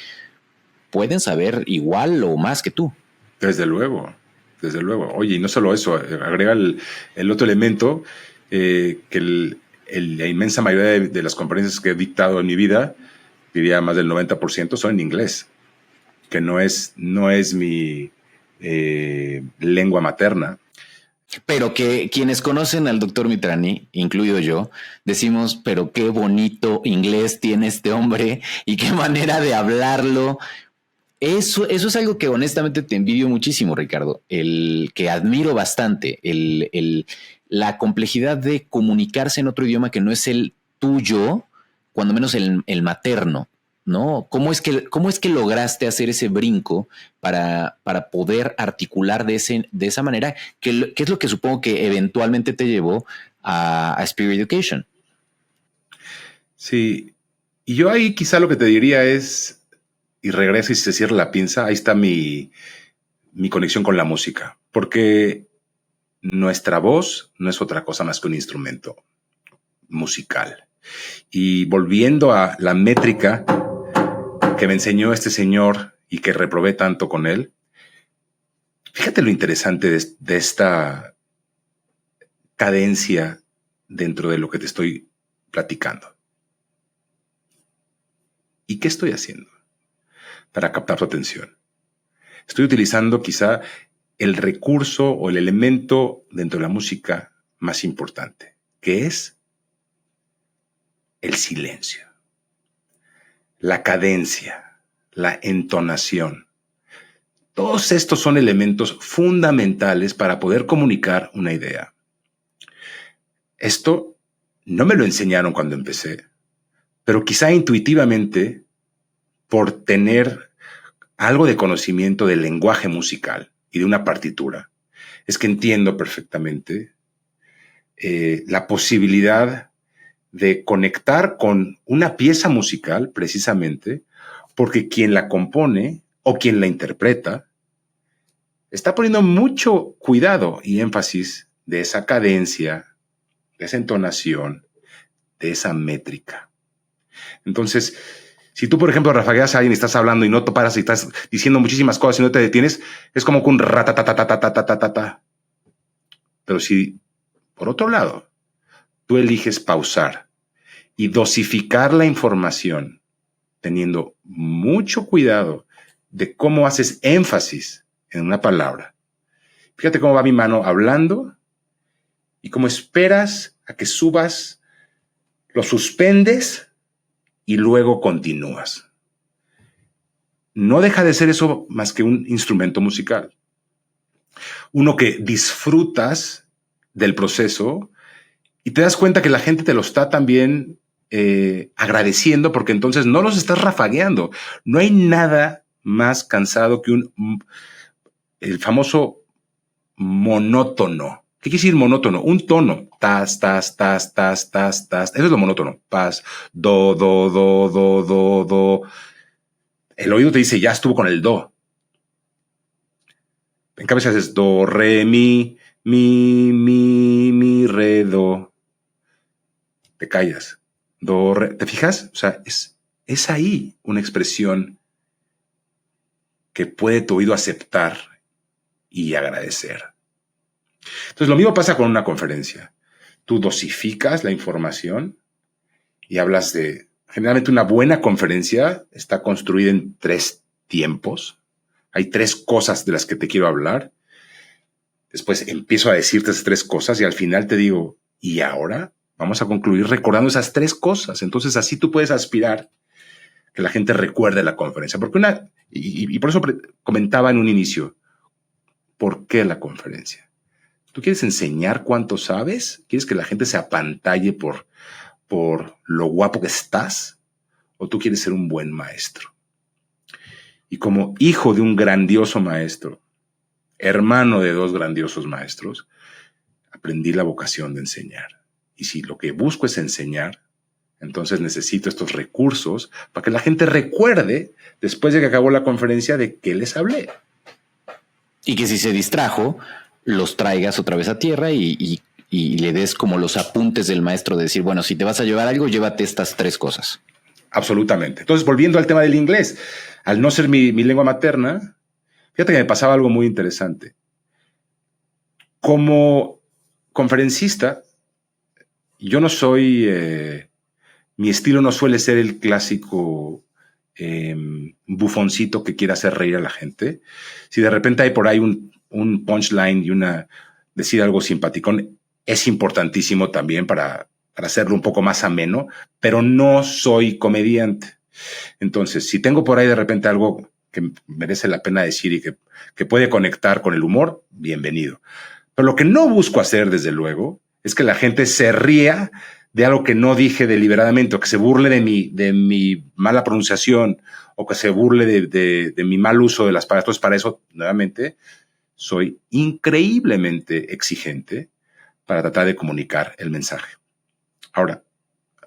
pueden saber igual o más que tú. Desde luego, desde luego. Oye, y no solo eso, agrega el otro elemento, que la inmensa mayoría de las conferencias que he dictado en mi vida, diría más del 90%, son en inglés, que no es mi lengua materna. Pero que quienes conocen al doctor Mitrani, incluido yo, decimos, pero qué bonito inglés tiene este hombre y qué manera de hablarlo. Eso es algo que honestamente te envidio muchísimo, Ricardo, el que admiro bastante, la complejidad de comunicarse en otro idioma que no es el tuyo, cuando menos el materno, ¿no? ¿Cómo es que lograste hacer ese brinco para poder articular de esa manera? ¿Qué es lo que supongo que eventualmente te llevó a Spirit Education? Sí, y yo ahí quizá lo que te diría es, y regresa y se cierra la pinza, ahí está mi conexión con la música, porque nuestra voz no es otra cosa más que un instrumento musical. Y volviendo a la métrica que me enseñó este señor y que reprobé tanto con él, fíjate lo interesante de esta cadencia dentro de lo que te estoy platicando. ¿Y qué estoy haciendo para captar tu atención? Estoy utilizando quizá el recurso o el elemento dentro de la música más importante, que es el silencio, la cadencia, la entonación. Todos estos son elementos fundamentales para poder comunicar una idea. Esto no me lo enseñaron cuando empecé, pero quizá intuitivamente, por tener algo de conocimiento del lenguaje musical y de una partitura, es que entiendo perfectamente la posibilidad de conectar con una pieza musical precisamente porque quien la compone o quien la interpreta está poniendo mucho cuidado y énfasis de esa cadencia, de esa entonación, de esa métrica. Entonces, si tú, por ejemplo, rafagueas a alguien y estás hablando y no te paras y estás diciendo muchísimas cosas y no te detienes, es como que un ratatatatatatatata. Pero si, por otro lado, tú eliges pausar y dosificar la información, teniendo mucho cuidado de cómo haces énfasis en una palabra. Fíjate cómo va mi mano hablando y cómo esperas a que subas, lo suspendes y luego continúas. No deja de ser eso más que un instrumento musical. Uno que disfrutas del proceso y te das cuenta que la gente te lo está también agradeciendo porque entonces no los estás rafagueando. No hay nada más cansado que el famoso monótono. ¿Qué quiere decir monótono? Un tono. Tas, tas, tas, tas, tas, tas. Eso es lo monótono. Paz, do, do, do, do, do, do. El oído te dice, ya estuvo con el do. En cambio, si haces do, re, mi, re, do. Te callas. Do, re. ¿Te fijas? O sea, es ahí una expresión que puede tu oído aceptar y agradecer. Entonces, lo mismo pasa con una conferencia. Tú dosificas la información y hablas de... Generalmente una buena conferencia está construida en 3 tiempos. Hay 3 cosas de las que te quiero hablar. Después empiezo a decirte esas 3 cosas y al final te digo, ¿y ahora? Vamos a concluir recordando esas 3 cosas. Entonces, así tú puedes aspirar que la gente recuerde la conferencia. Porque y por eso comentaba en un inicio, ¿por qué la conferencia? ¿Tú quieres enseñar cuánto sabes? ¿Quieres que la gente se apantalle por lo guapo que estás? ¿O tú quieres ser un buen maestro? Y como hijo de un grandioso maestro, hermano de 2 grandiosos maestros, aprendí la vocación de enseñar. Y si lo que busco es enseñar, Entonces necesito estos recursos para que la gente recuerde, después de que acabó la conferencia, de qué les hablé. Y que si se distrajo, los traigas otra vez a tierra y le des como los apuntes del maestro de decir, bueno, si te vas a llevar algo, llévate estas 3 cosas. Absolutamente. Entonces, volviendo al tema del inglés, al no ser mi lengua materna, fíjate que me pasaba algo muy interesante. Como conferencista, yo no soy, mi estilo no suele ser el clásico bufoncito que quiere hacer reír a la gente. Si de repente hay por ahí un punchline y decir algo simpaticón, es importantísimo también para hacerlo un poco más ameno, pero no soy comediante. Entonces, si tengo por ahí de repente algo que merece la pena decir y que puede conectar con el humor, bienvenido. Pero lo que no busco hacer, desde luego, es que la gente se ría de algo que no dije deliberadamente, o que se burle de mi mala pronunciación, o que se burle de mi mal uso de las palabras. Entonces, para eso, nuevamente, soy increíblemente exigente para tratar de comunicar el mensaje. Ahora,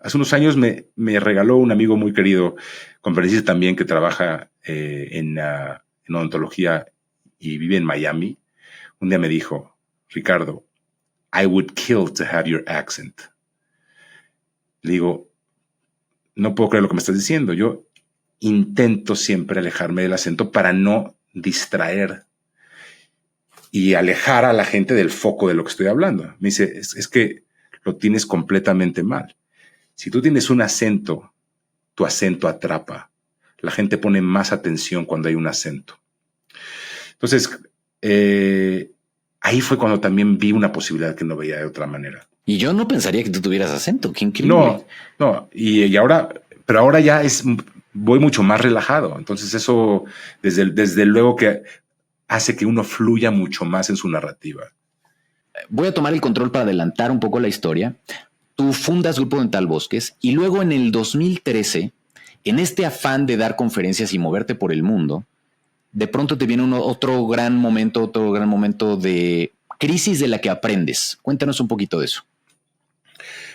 hace unos años me regaló un amigo muy querido, conferencista también, que trabaja en odontología y vive en Miami. Un día me dijo, Ricardo, I would kill to have your accent. Le digo, no puedo creer lo que me estás diciendo. Yo intento siempre alejarme del acento para no distraer y alejar a la gente del foco de lo que estoy hablando. Me dice, es que lo tienes completamente mal. Si tú tienes un acento, tu acento atrapa. La gente pone más atención cuando hay un acento. Entonces, ahí fue cuando también vi una posibilidad que no veía de otra manera. Y yo no pensaría que tú tuvieras acento. Qué increíble. No. Y ahora, pero ahora ya voy mucho más relajado. Entonces eso, desde luego que hace que uno fluya mucho más en su narrativa. Voy a tomar el control para adelantar un poco la historia. Tú fundas Grupo Dental Bosques y luego en el 2013, en este afán de dar conferencias y moverte por el mundo, de pronto te viene otro gran momento de crisis de la que aprendes. Cuéntanos un poquito de eso.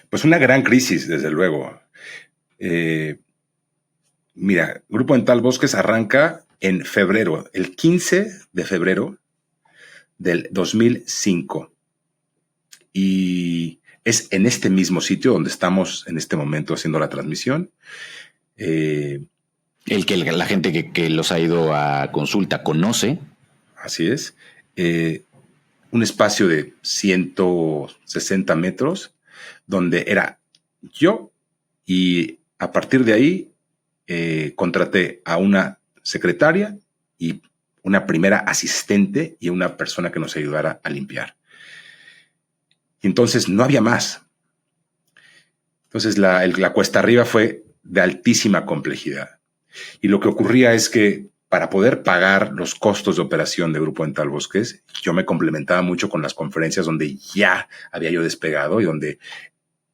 Pues una gran crisis, desde luego. Mira, Grupo Dental Bosques arranca en febrero, el 15 de febrero del 2005. Y es en este mismo sitio donde estamos en este momento haciendo la transmisión. El que la gente que los ha ido a consulta conoce. Así es. Un espacio de 160 metros donde era yo, y a partir de ahí contraté a una secretaria y una primera asistente y una persona que nos ayudara a limpiar. Y entonces no había más. Entonces la cuesta arriba fue de altísima complejidad. Y lo que ocurría es que para poder pagar los costos de operación de Grupo Dental Bosques, yo me complementaba mucho con las conferencias donde ya había yo despegado y donde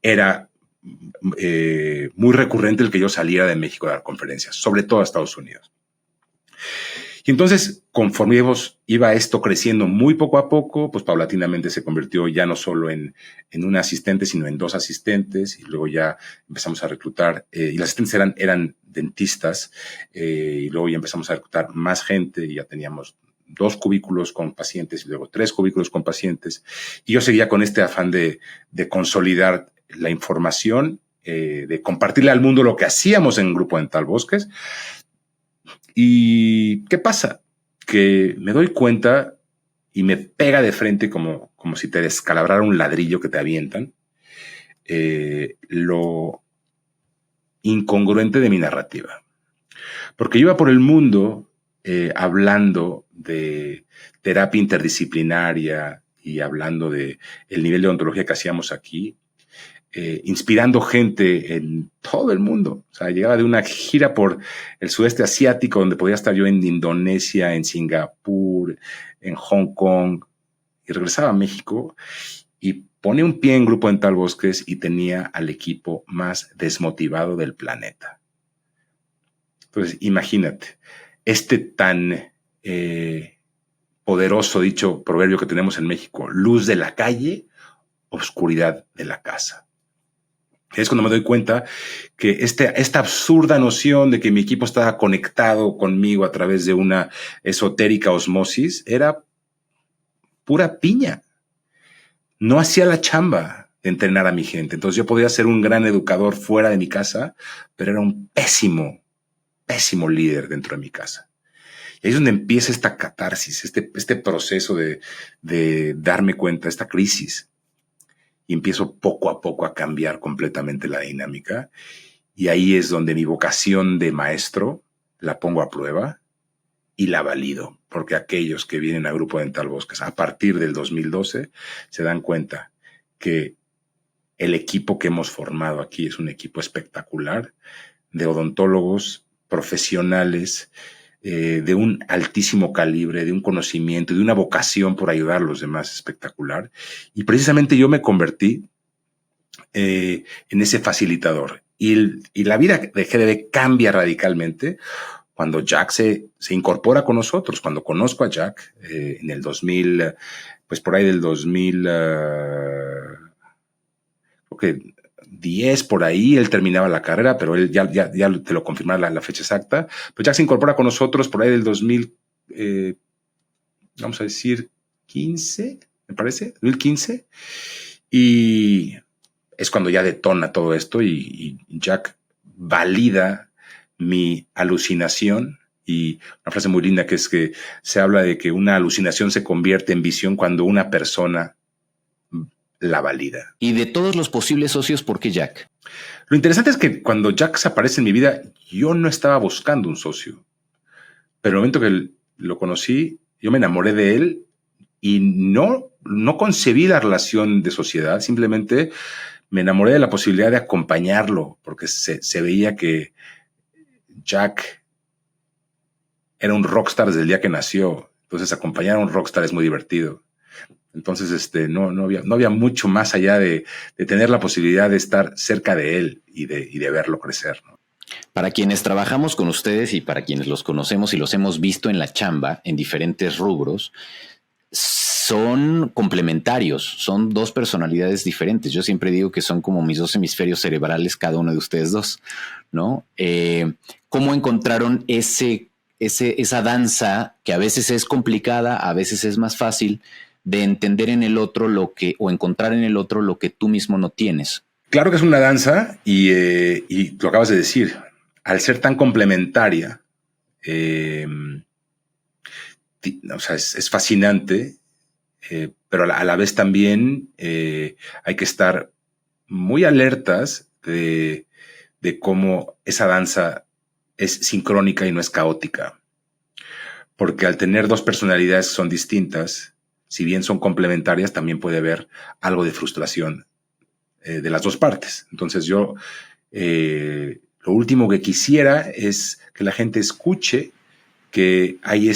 era muy recurrente el que yo saliera de México a dar conferencias, sobre todo a Estados Unidos. Y entonces, conforme iba esto creciendo muy poco a poco, pues paulatinamente se convirtió ya no solo en un asistente, sino en 2 asistentes, y luego ya empezamos a reclutar, y las asistentes eran dentistas, y luego ya empezamos a reclutar más gente, y ya teníamos 2 cubículos con pacientes, y luego 3 cubículos con pacientes, y yo seguía con este afán de consolidar la información, de compartirle al mundo lo que hacíamos en Grupo Dental Bosques. ¿Y qué pasa? Que me doy cuenta y me pega de frente como si te descalabrara un ladrillo que te avientan, lo incongruente de mi narrativa. Porque yo iba por el mundo hablando de terapia interdisciplinaria y hablando de el nivel de odontología que hacíamos aquí, inspirando gente en todo el mundo. O sea, llegaba de una gira por el sudeste asiático, donde podía estar yo en Indonesia, en Singapur, en Hong Kong, y regresaba a México y pone un pie en Grupo Dental Bosques y tenía al equipo más desmotivado del planeta. Entonces, imagínate, este tan poderoso dicho proverbio que tenemos en México: luz de la calle, oscuridad de la casa. Es cuando me doy cuenta que esta absurda noción de que mi equipo estaba conectado conmigo a través de una esotérica osmosis era pura piña. No hacía la chamba de entrenar a mi gente. Entonces yo podía ser un gran educador fuera de mi casa, pero era un pésimo líder dentro de mi casa. Y ahí es donde empieza esta catarsis, este proceso de darme cuenta, esta crisis. Y empiezo poco a poco a cambiar completamente la dinámica. Y ahí es donde mi vocación de maestro la pongo a prueba y la valido. Porque aquellos que vienen a Grupo Dental Bosques a partir del 2012 se dan cuenta que el equipo que hemos formado aquí es un equipo espectacular de odontólogos profesionales, de un altísimo calibre, de un conocimiento, de una vocación por ayudar a los demás espectacular. Y precisamente yo me convertí en ese facilitador. Y la vida de GDB cambia radicalmente cuando Jack se incorpora con nosotros. Cuando conozco a Jack en el 2000, pues por ahí del 2000, creo que 10 por ahí, él terminaba la carrera, pero él ya te lo confirmará la fecha exacta. Pues Jack se incorpora con nosotros por ahí del 2000, vamos a decir 15, me parece, 2015. Y es cuando ya detona todo esto y Jack valida mi alucinación. Y una frase muy linda que es que se habla de que una alucinación se convierte en visión cuando una persona la valida. Y de todos los posibles socios, ¿por qué Jack? Lo interesante es que cuando Jack se aparece en mi vida, yo no estaba buscando un socio. Pero el momento que lo conocí, yo me enamoré de él y no concebí la relación de sociedad, simplemente me enamoré de la posibilidad de acompañarlo, porque se veía que Jack era un rockstar desde el día que nació. Entonces acompañar a un rockstar es muy divertido. Entonces, no había mucho más allá de tener la posibilidad de estar cerca de él y de verlo crecer, ¿no? Para quienes trabajamos con ustedes y para quienes los conocemos y los hemos visto en la chamba, en diferentes rubros, son complementarios, son dos personalidades diferentes. Yo siempre digo que son como mis dos hemisferios cerebrales, cada uno de ustedes dos, ¿no? ¿Cómo encontraron esa danza que a veces es complicada, a veces es más fácil, de entender en el otro o encontrar en el otro lo que tú mismo no tienes? Claro que es una danza y lo acabas de decir. Al ser tan complementaria, o sea, es fascinante, pero a la vez también hay que estar muy alertas de cómo esa danza es sincrónica y no es caótica. Porque al tener dos personalidades que son distintas, si bien son complementarias, también puede haber algo de frustración de las dos partes. Entonces yo lo último que quisiera es que la gente escuche que hay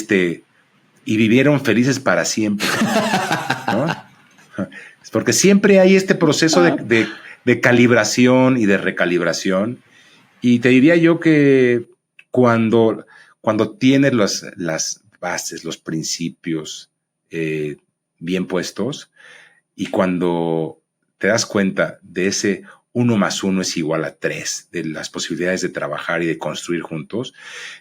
y vivieron felices para siempre, ¿no? Es porque siempre hay este proceso de calibración y de recalibración. Y te diría yo que cuando tienes las bases, los principios bien puestos y cuando te das cuenta de ese 1 más 1 es igual a 3, de las posibilidades de trabajar y de construir juntos,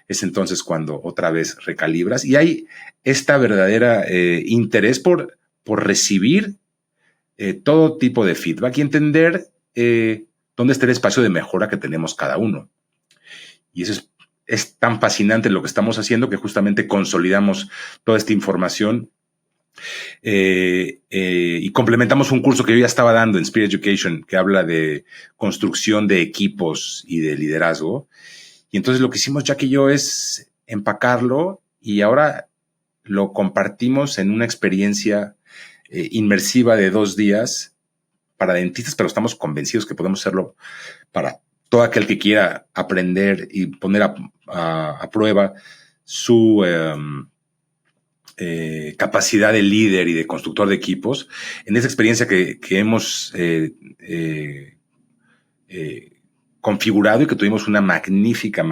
es entonces cuando otra vez recalibras y hay esta verdadera interés por recibir todo tipo de feedback y entender dónde está el espacio de mejora que tenemos cada uno. Y eso es tan fascinante lo que estamos haciendo que justamente consolidamos toda esta información y complementamos un curso que yo ya estaba dando en Spirit Education que habla de construcción de equipos y de liderazgo. Y entonces lo que hicimos Jack y yo es empacarlo y ahora lo compartimos en una experiencia inmersiva de 2 días para dentistas, pero estamos convencidos que podemos hacerlo para todo aquel que quiera aprender y poner a prueba su capacidad de líder y de constructor de equipos. En esa experiencia que hemos configurado y que tuvimos una magnífica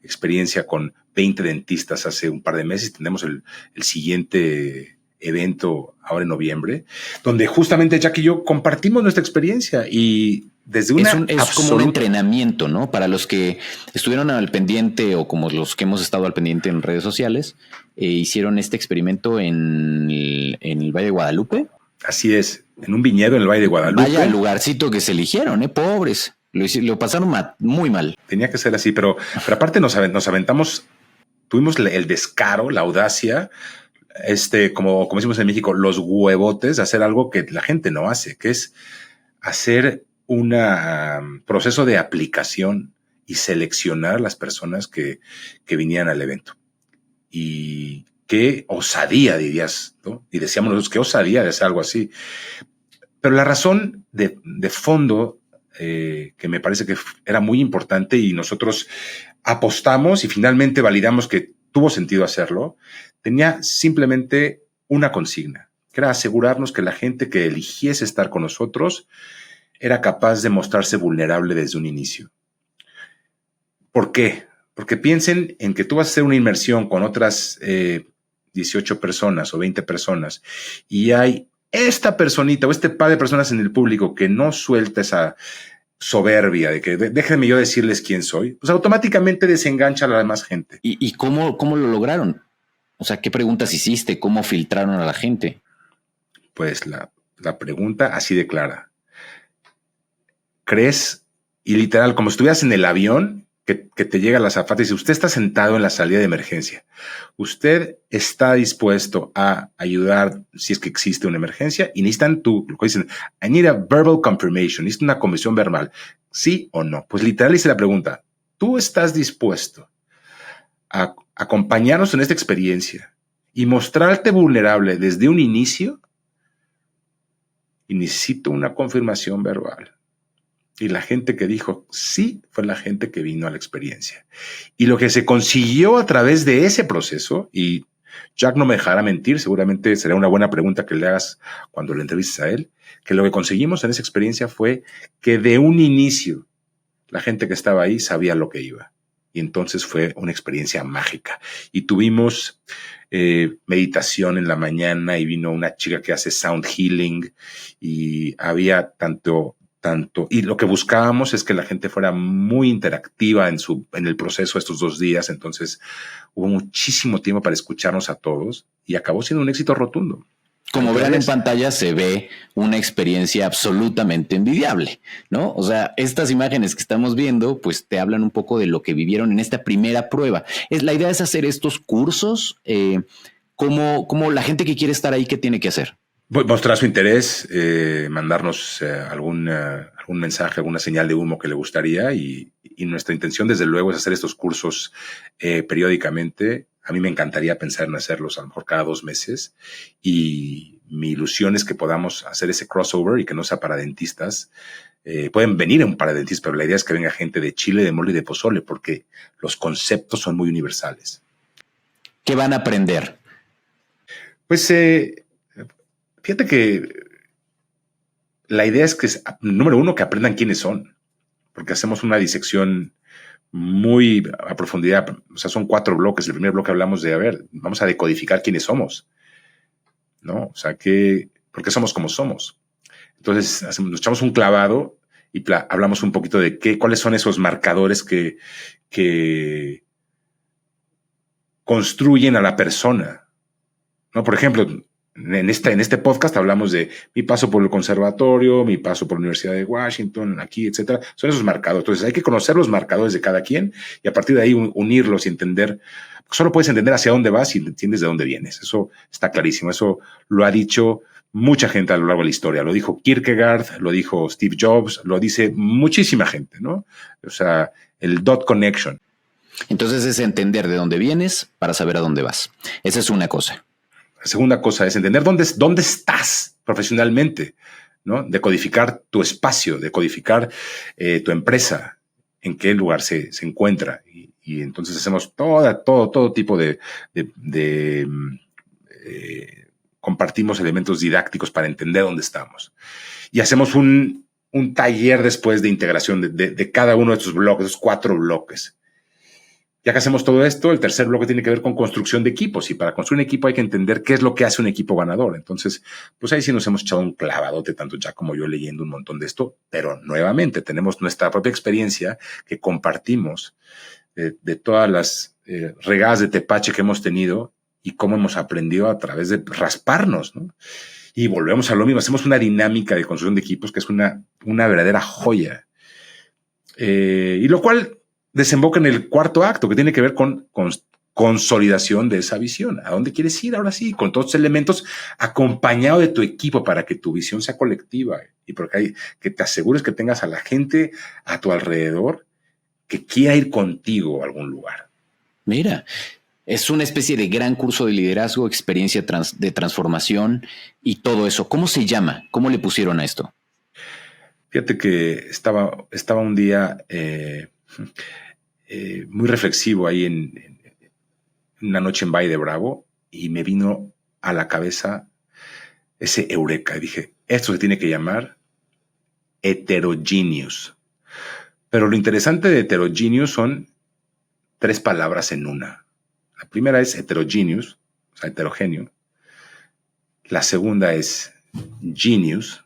experiencia con 20 dentistas hace un par de meses. Tenemos el siguiente evento ahora en noviembre, donde justamente Jack y yo compartimos nuestra experiencia y desde una es como un entrenamiento, ¿no? Para los que estuvieron al pendiente o como los que hemos estado al pendiente en redes sociales, hicieron este experimento en el Valle de Guadalupe. Así es, en un viñedo en el Valle de Guadalupe. Vaya lugarcito que se eligieron, pobres. Lo pasaron muy mal. Tenía que ser así, pero aparte nos aventamos, tuvimos el descaro, la audacia, como decimos en México, los huevotes de hacer algo que la gente no hace, que es hacer un proceso de aplicación y seleccionar las personas que vinieran al evento. Y qué osadía, dirías, ¿no? Y decíamos nosotros, qué osadía de hacer algo así. Pero la razón de fondo, que me parece que era muy importante y nosotros apostamos y finalmente validamos que tuvo sentido hacerlo, tenía simplemente una consigna, que era asegurarnos que la gente que eligiese estar con nosotros era capaz de mostrarse vulnerable desde un inicio. ¿Por qué? Porque piensen en que tú vas a hacer una inmersión con otras 18 personas o 20 personas y hay esta personita o este par de personas en el público que no suelta esa soberbia de que déjenme yo decirles quién soy, pues automáticamente desengancha a la demás gente. ¿Y cómo lo lograron? O sea, ¿qué preguntas hiciste? ¿Cómo filtraron a la gente? Pues la pregunta así de clara. ¿Crees? Y literal, como si estuvieras en el avión, que te llega la azafata y dice, usted está sentado en la salida de emergencia. Usted está dispuesto a ayudar si es que existe una emergencia y necesitan lo que dicen, I need a verbal confirmation, necesito una confirmación verbal. ¿Sí o no? Pues literal hice la pregunta, ¿tú estás dispuesto a acompañarnos en esta experiencia y mostrarte vulnerable desde un inicio? Y necesito una confirmación verbal. Y la gente que dijo sí fue la gente que vino a la experiencia. Y lo que se consiguió a través de ese proceso, y Jack no me dejará mentir, seguramente será una buena pregunta que le hagas cuando le entrevistes a él, que lo que conseguimos en esa experiencia fue que de un inicio la gente que estaba ahí sabía lo que iba. Y entonces fue una experiencia mágica. Y tuvimos meditación en la mañana y vino una chica que hace sound healing y había tanto, y lo que buscábamos es que la gente fuera muy interactiva en el proceso estos 2 días, entonces hubo muchísimo tiempo para escucharnos a todos y acabó siendo un éxito rotundo. Como verán en pantalla, se ve una experiencia absolutamente envidiable, ¿no? O sea, estas imágenes que estamos viendo, pues te hablan un poco de lo que vivieron en esta primera prueba. La idea es hacer estos cursos, como la gente que quiere estar ahí, ¿qué tiene que hacer? Mostrar su interés, mandarnos algún mensaje, alguna señal de humo que le gustaría y nuestra intención desde luego es hacer estos cursos periódicamente. A mí me encantaría pensar en hacerlos a lo mejor cada 2 meses y mi ilusión es que podamos hacer ese crossover y que no sea para dentistas. Pueden venir para dentistas, pero la idea es que venga gente de chile, de mole y de pozole porque los conceptos son muy universales. ¿Qué van a aprender? Pues fíjate que la idea es que, número 1, que aprendan quiénes son, porque hacemos una disección muy a profundidad. O sea, son 4 bloques. El primer bloque hablamos de, vamos a decodificar quiénes somos, ¿no? O sea, ¿por qué somos como somos? Entonces, nos echamos un clavado y hablamos un poquito de cuáles son esos marcadores que construyen a la persona, ¿no? Por ejemplo, en este podcast hablamos de mi paso por el conservatorio, mi paso por la Universidad de Washington, aquí, etcétera. Son esos marcadores. Entonces hay que conocer los marcadores de cada quien y a partir de ahí unirlos y entender. Solo puedes entender hacia dónde vas si entiendes de dónde vienes. Eso está clarísimo. Eso lo ha dicho mucha gente a lo largo de la historia. Lo dijo Kierkegaard, lo dijo Steve Jobs, lo dice muchísima gente, ¿no? O sea, el dot connection. Entonces es entender de dónde vienes para saber a dónde vas. Esa es una cosa. La segunda cosa es entender dónde estás profesionalmente, ¿no? Decodificar tu espacio, decodificar tu empresa, en qué lugar se encuentra. Y entonces hacemos todo tipo de compartimos elementos didácticos para entender dónde estamos. Y hacemos un taller después de integración de cada uno de estos bloques, esos 4 bloques. Ya que hacemos todo esto, el tercer bloque tiene que ver con construcción de equipos, y para construir un equipo hay que entender qué es lo que hace un equipo ganador. Entonces, pues ahí sí nos hemos echado un clavadote, tanto Jack como yo, leyendo un montón de esto, pero nuevamente tenemos nuestra propia experiencia que compartimos de todas las regadas de tepache que hemos tenido y cómo hemos aprendido a través de rasparnos, ¿no? Y volvemos a lo mismo, hacemos una dinámica de construcción de equipos que es una verdadera joya. Y lo cual desemboca en el cuarto acto, que tiene que ver con consolidación de esa visión. ¿A dónde quieres ir ahora sí? Con todos los elementos, acompañado de tu equipo para que tu visión sea colectiva y porque que te asegures que tengas a la gente a tu alrededor que quiera ir contigo a algún lugar. Mira, es una especie de gran curso de liderazgo, experiencia de transformación y todo eso. ¿Cómo se llama? ¿Cómo le pusieron a esto? Fíjate que estaba un día muy reflexivo ahí en una noche en Valle de Bravo, y me vino a la cabeza ese eureka. Y dije, esto se tiene que llamar heterogeneous. Pero lo interesante de heterogeneous son 3 palabras en una. La primera es heterogeneous, o sea, heterogéneo. La segunda es genius.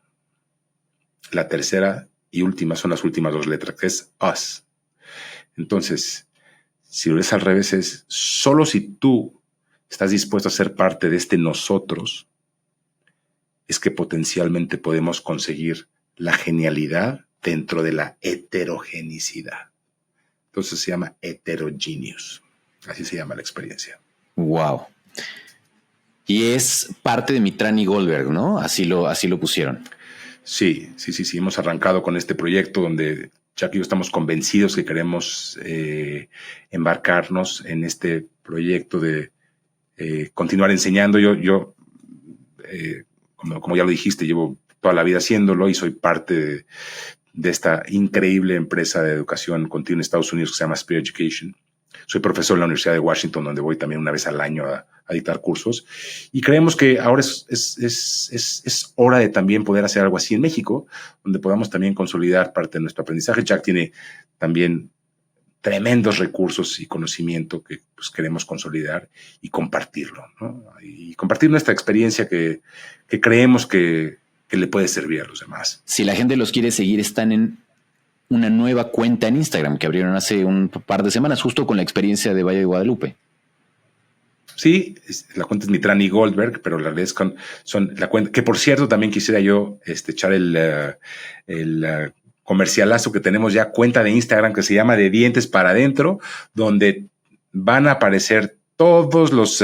La tercera y última son las últimas 2 letras, que es us. Entonces, si lo ves al revés, es solo si tú estás dispuesto a ser parte de este nosotros, es que potencialmente podemos conseguir la genialidad dentro de la heterogenicidad. Entonces se llama heterogeneous. Así se llama la experiencia. Wow. Y es parte de Mitrani Goldberg, ¿no? Así lo pusieron. Sí. Hemos arrancado con este proyecto donde Jack y yo estamos convencidos que queremos embarcarnos en este proyecto de continuar enseñando. Yo como ya lo dijiste, llevo toda la vida haciéndolo y soy parte de esta increíble empresa de educación continua en Estados Unidos que se llama Spirit Education. Soy profesor en la Universidad de Washington, donde voy también una vez al año a dictar cursos. Y creemos que ahora es hora de también poder hacer algo así en México, donde podamos también consolidar parte de nuestro aprendizaje. Jack tiene también tremendos recursos y conocimiento que pues, queremos consolidar y compartirlo, ¿no? Y compartir nuestra experiencia que creemos que le puede servir a los demás. Si la gente los quiere seguir, están en una nueva cuenta en Instagram que abrieron hace un par de semanas, justo con la experiencia de Valle de Guadalupe. Sí, la cuenta es Mitrani Goldberg, pero la verdad son la cuenta, que por cierto también quisiera yo echar el comercialazo que tenemos ya, cuenta de Instagram que se llama De Dientes para Adentro, donde van a aparecer todos los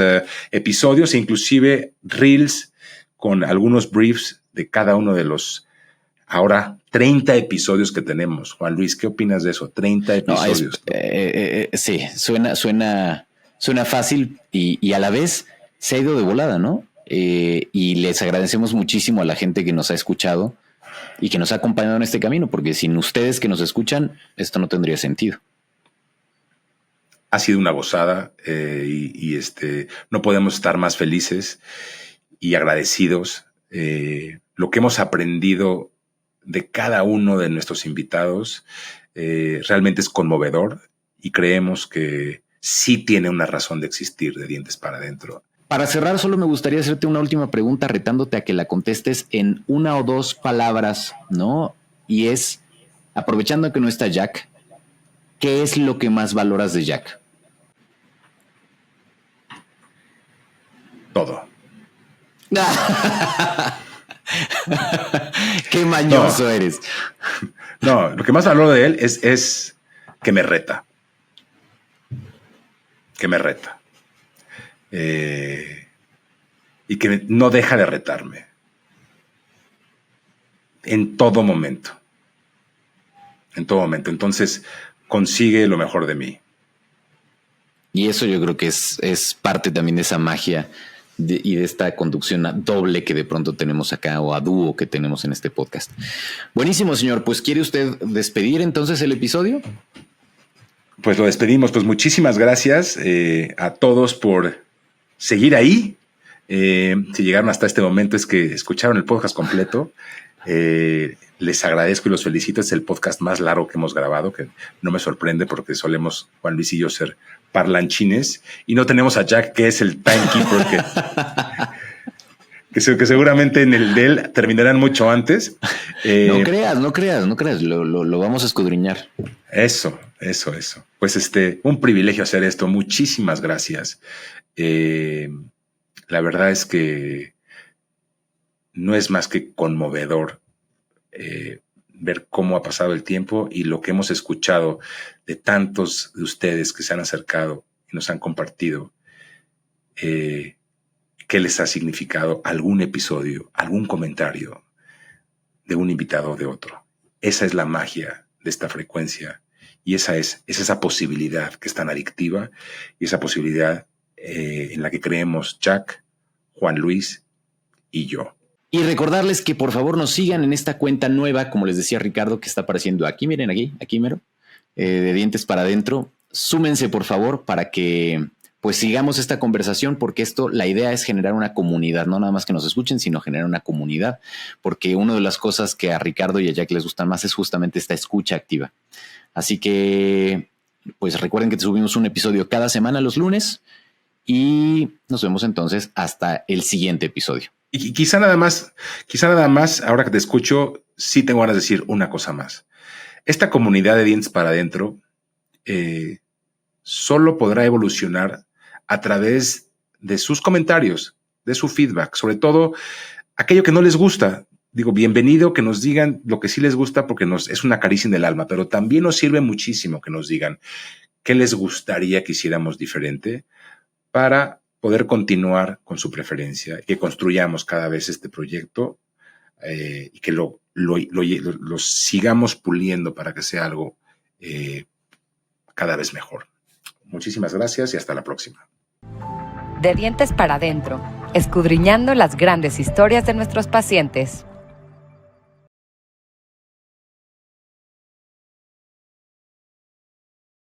episodios, inclusive reels con algunos briefs de cada uno de los ahora 30 episodios que tenemos. Juan Luis, ¿qué opinas de eso? 30 episodios. No, sí, suena fácil y a la vez se ha ido de volada, ¿no? Y les agradecemos muchísimo a la gente que nos ha escuchado y que nos ha acompañado en este camino, porque sin ustedes que nos escuchan, esto no tendría sentido. Ha sido una gozada no podemos estar más felices y agradecidos. Lo que hemos aprendido de cada uno de nuestros invitados realmente es conmovedor y creemos que sí tiene una razón de existir De Dientes para Adentro. Para cerrar, solo me gustaría hacerte una última pregunta retándote a que la contestes en 1 o 2 palabras, ¿no? Y es, aprovechando que no está Jack, ¿qué es lo que más valoras de Jack? Todo. Qué mañoso eres. No, lo que más valoro de él es que me reta. Que me reta. Y que no deja de retarme. En todo momento. En todo momento. Entonces, consigue lo mejor de mí. Y eso yo creo que es parte también de esa magia y de esta conducción doble que de pronto tenemos acá, o a dúo que tenemos en este podcast. Buenísimo, señor. Pues, ¿quiere usted despedir entonces el episodio? Pues lo despedimos. Pues muchísimas gracias a todos por seguir ahí. Si llegaron hasta este momento es que escucharon el podcast completo. Les agradezco y los felicito. Es el podcast más largo que hemos grabado, que no me sorprende porque solemos, Juan Luis y yo, ser parlanchines. Y no tenemos a Jack, que es el timekeeper, que seguramente en el de él terminarán mucho antes. No creas. Lo vamos a escudriñar. Eso. Pues un privilegio hacer esto. Muchísimas gracias. La verdad es que no es más que conmovedor ver cómo ha pasado el tiempo y lo que hemos escuchado de tantos de ustedes que se han acercado y nos han compartido. ¿Qué les ha significado algún episodio, algún comentario de un invitado o de otro? Esa es la magia de esta frecuencia y esa es esa posibilidad que es tan adictiva y esa posibilidad en la que creemos Jack, Juan Luis y yo. Y recordarles que por favor nos sigan en esta cuenta nueva, como les decía Ricardo, que está apareciendo aquí, miren aquí mero, de Dientes para Adentro. Súmense por favor para que pues sigamos esta conversación, porque la idea es generar una comunidad, no nada más que nos escuchen, sino generar una comunidad, porque una de las cosas que a Ricardo y a Jack les gustan más es justamente esta escucha activa. Así que pues recuerden que subimos un episodio cada semana los lunes y nos vemos entonces hasta el siguiente episodio. Y quizá nada más, ahora que te escucho, sí tengo ganas de decir una cosa más. Esta comunidad de Dientes para Adentro solo podrá evolucionar a través de sus comentarios, de su feedback, sobre todo aquello que no les gusta. Digo, bienvenido que nos digan lo que sí les gusta porque es una caricia en el alma, pero también nos sirve muchísimo que nos digan qué les gustaría que hiciéramos diferente para poder continuar con su preferencia, que construyamos cada vez este proyecto y que lo sigamos puliendo para que sea algo cada vez mejor. Muchísimas gracias y hasta la próxima. De Dientes para Adentro, escudriñando las grandes historias de nuestros pacientes.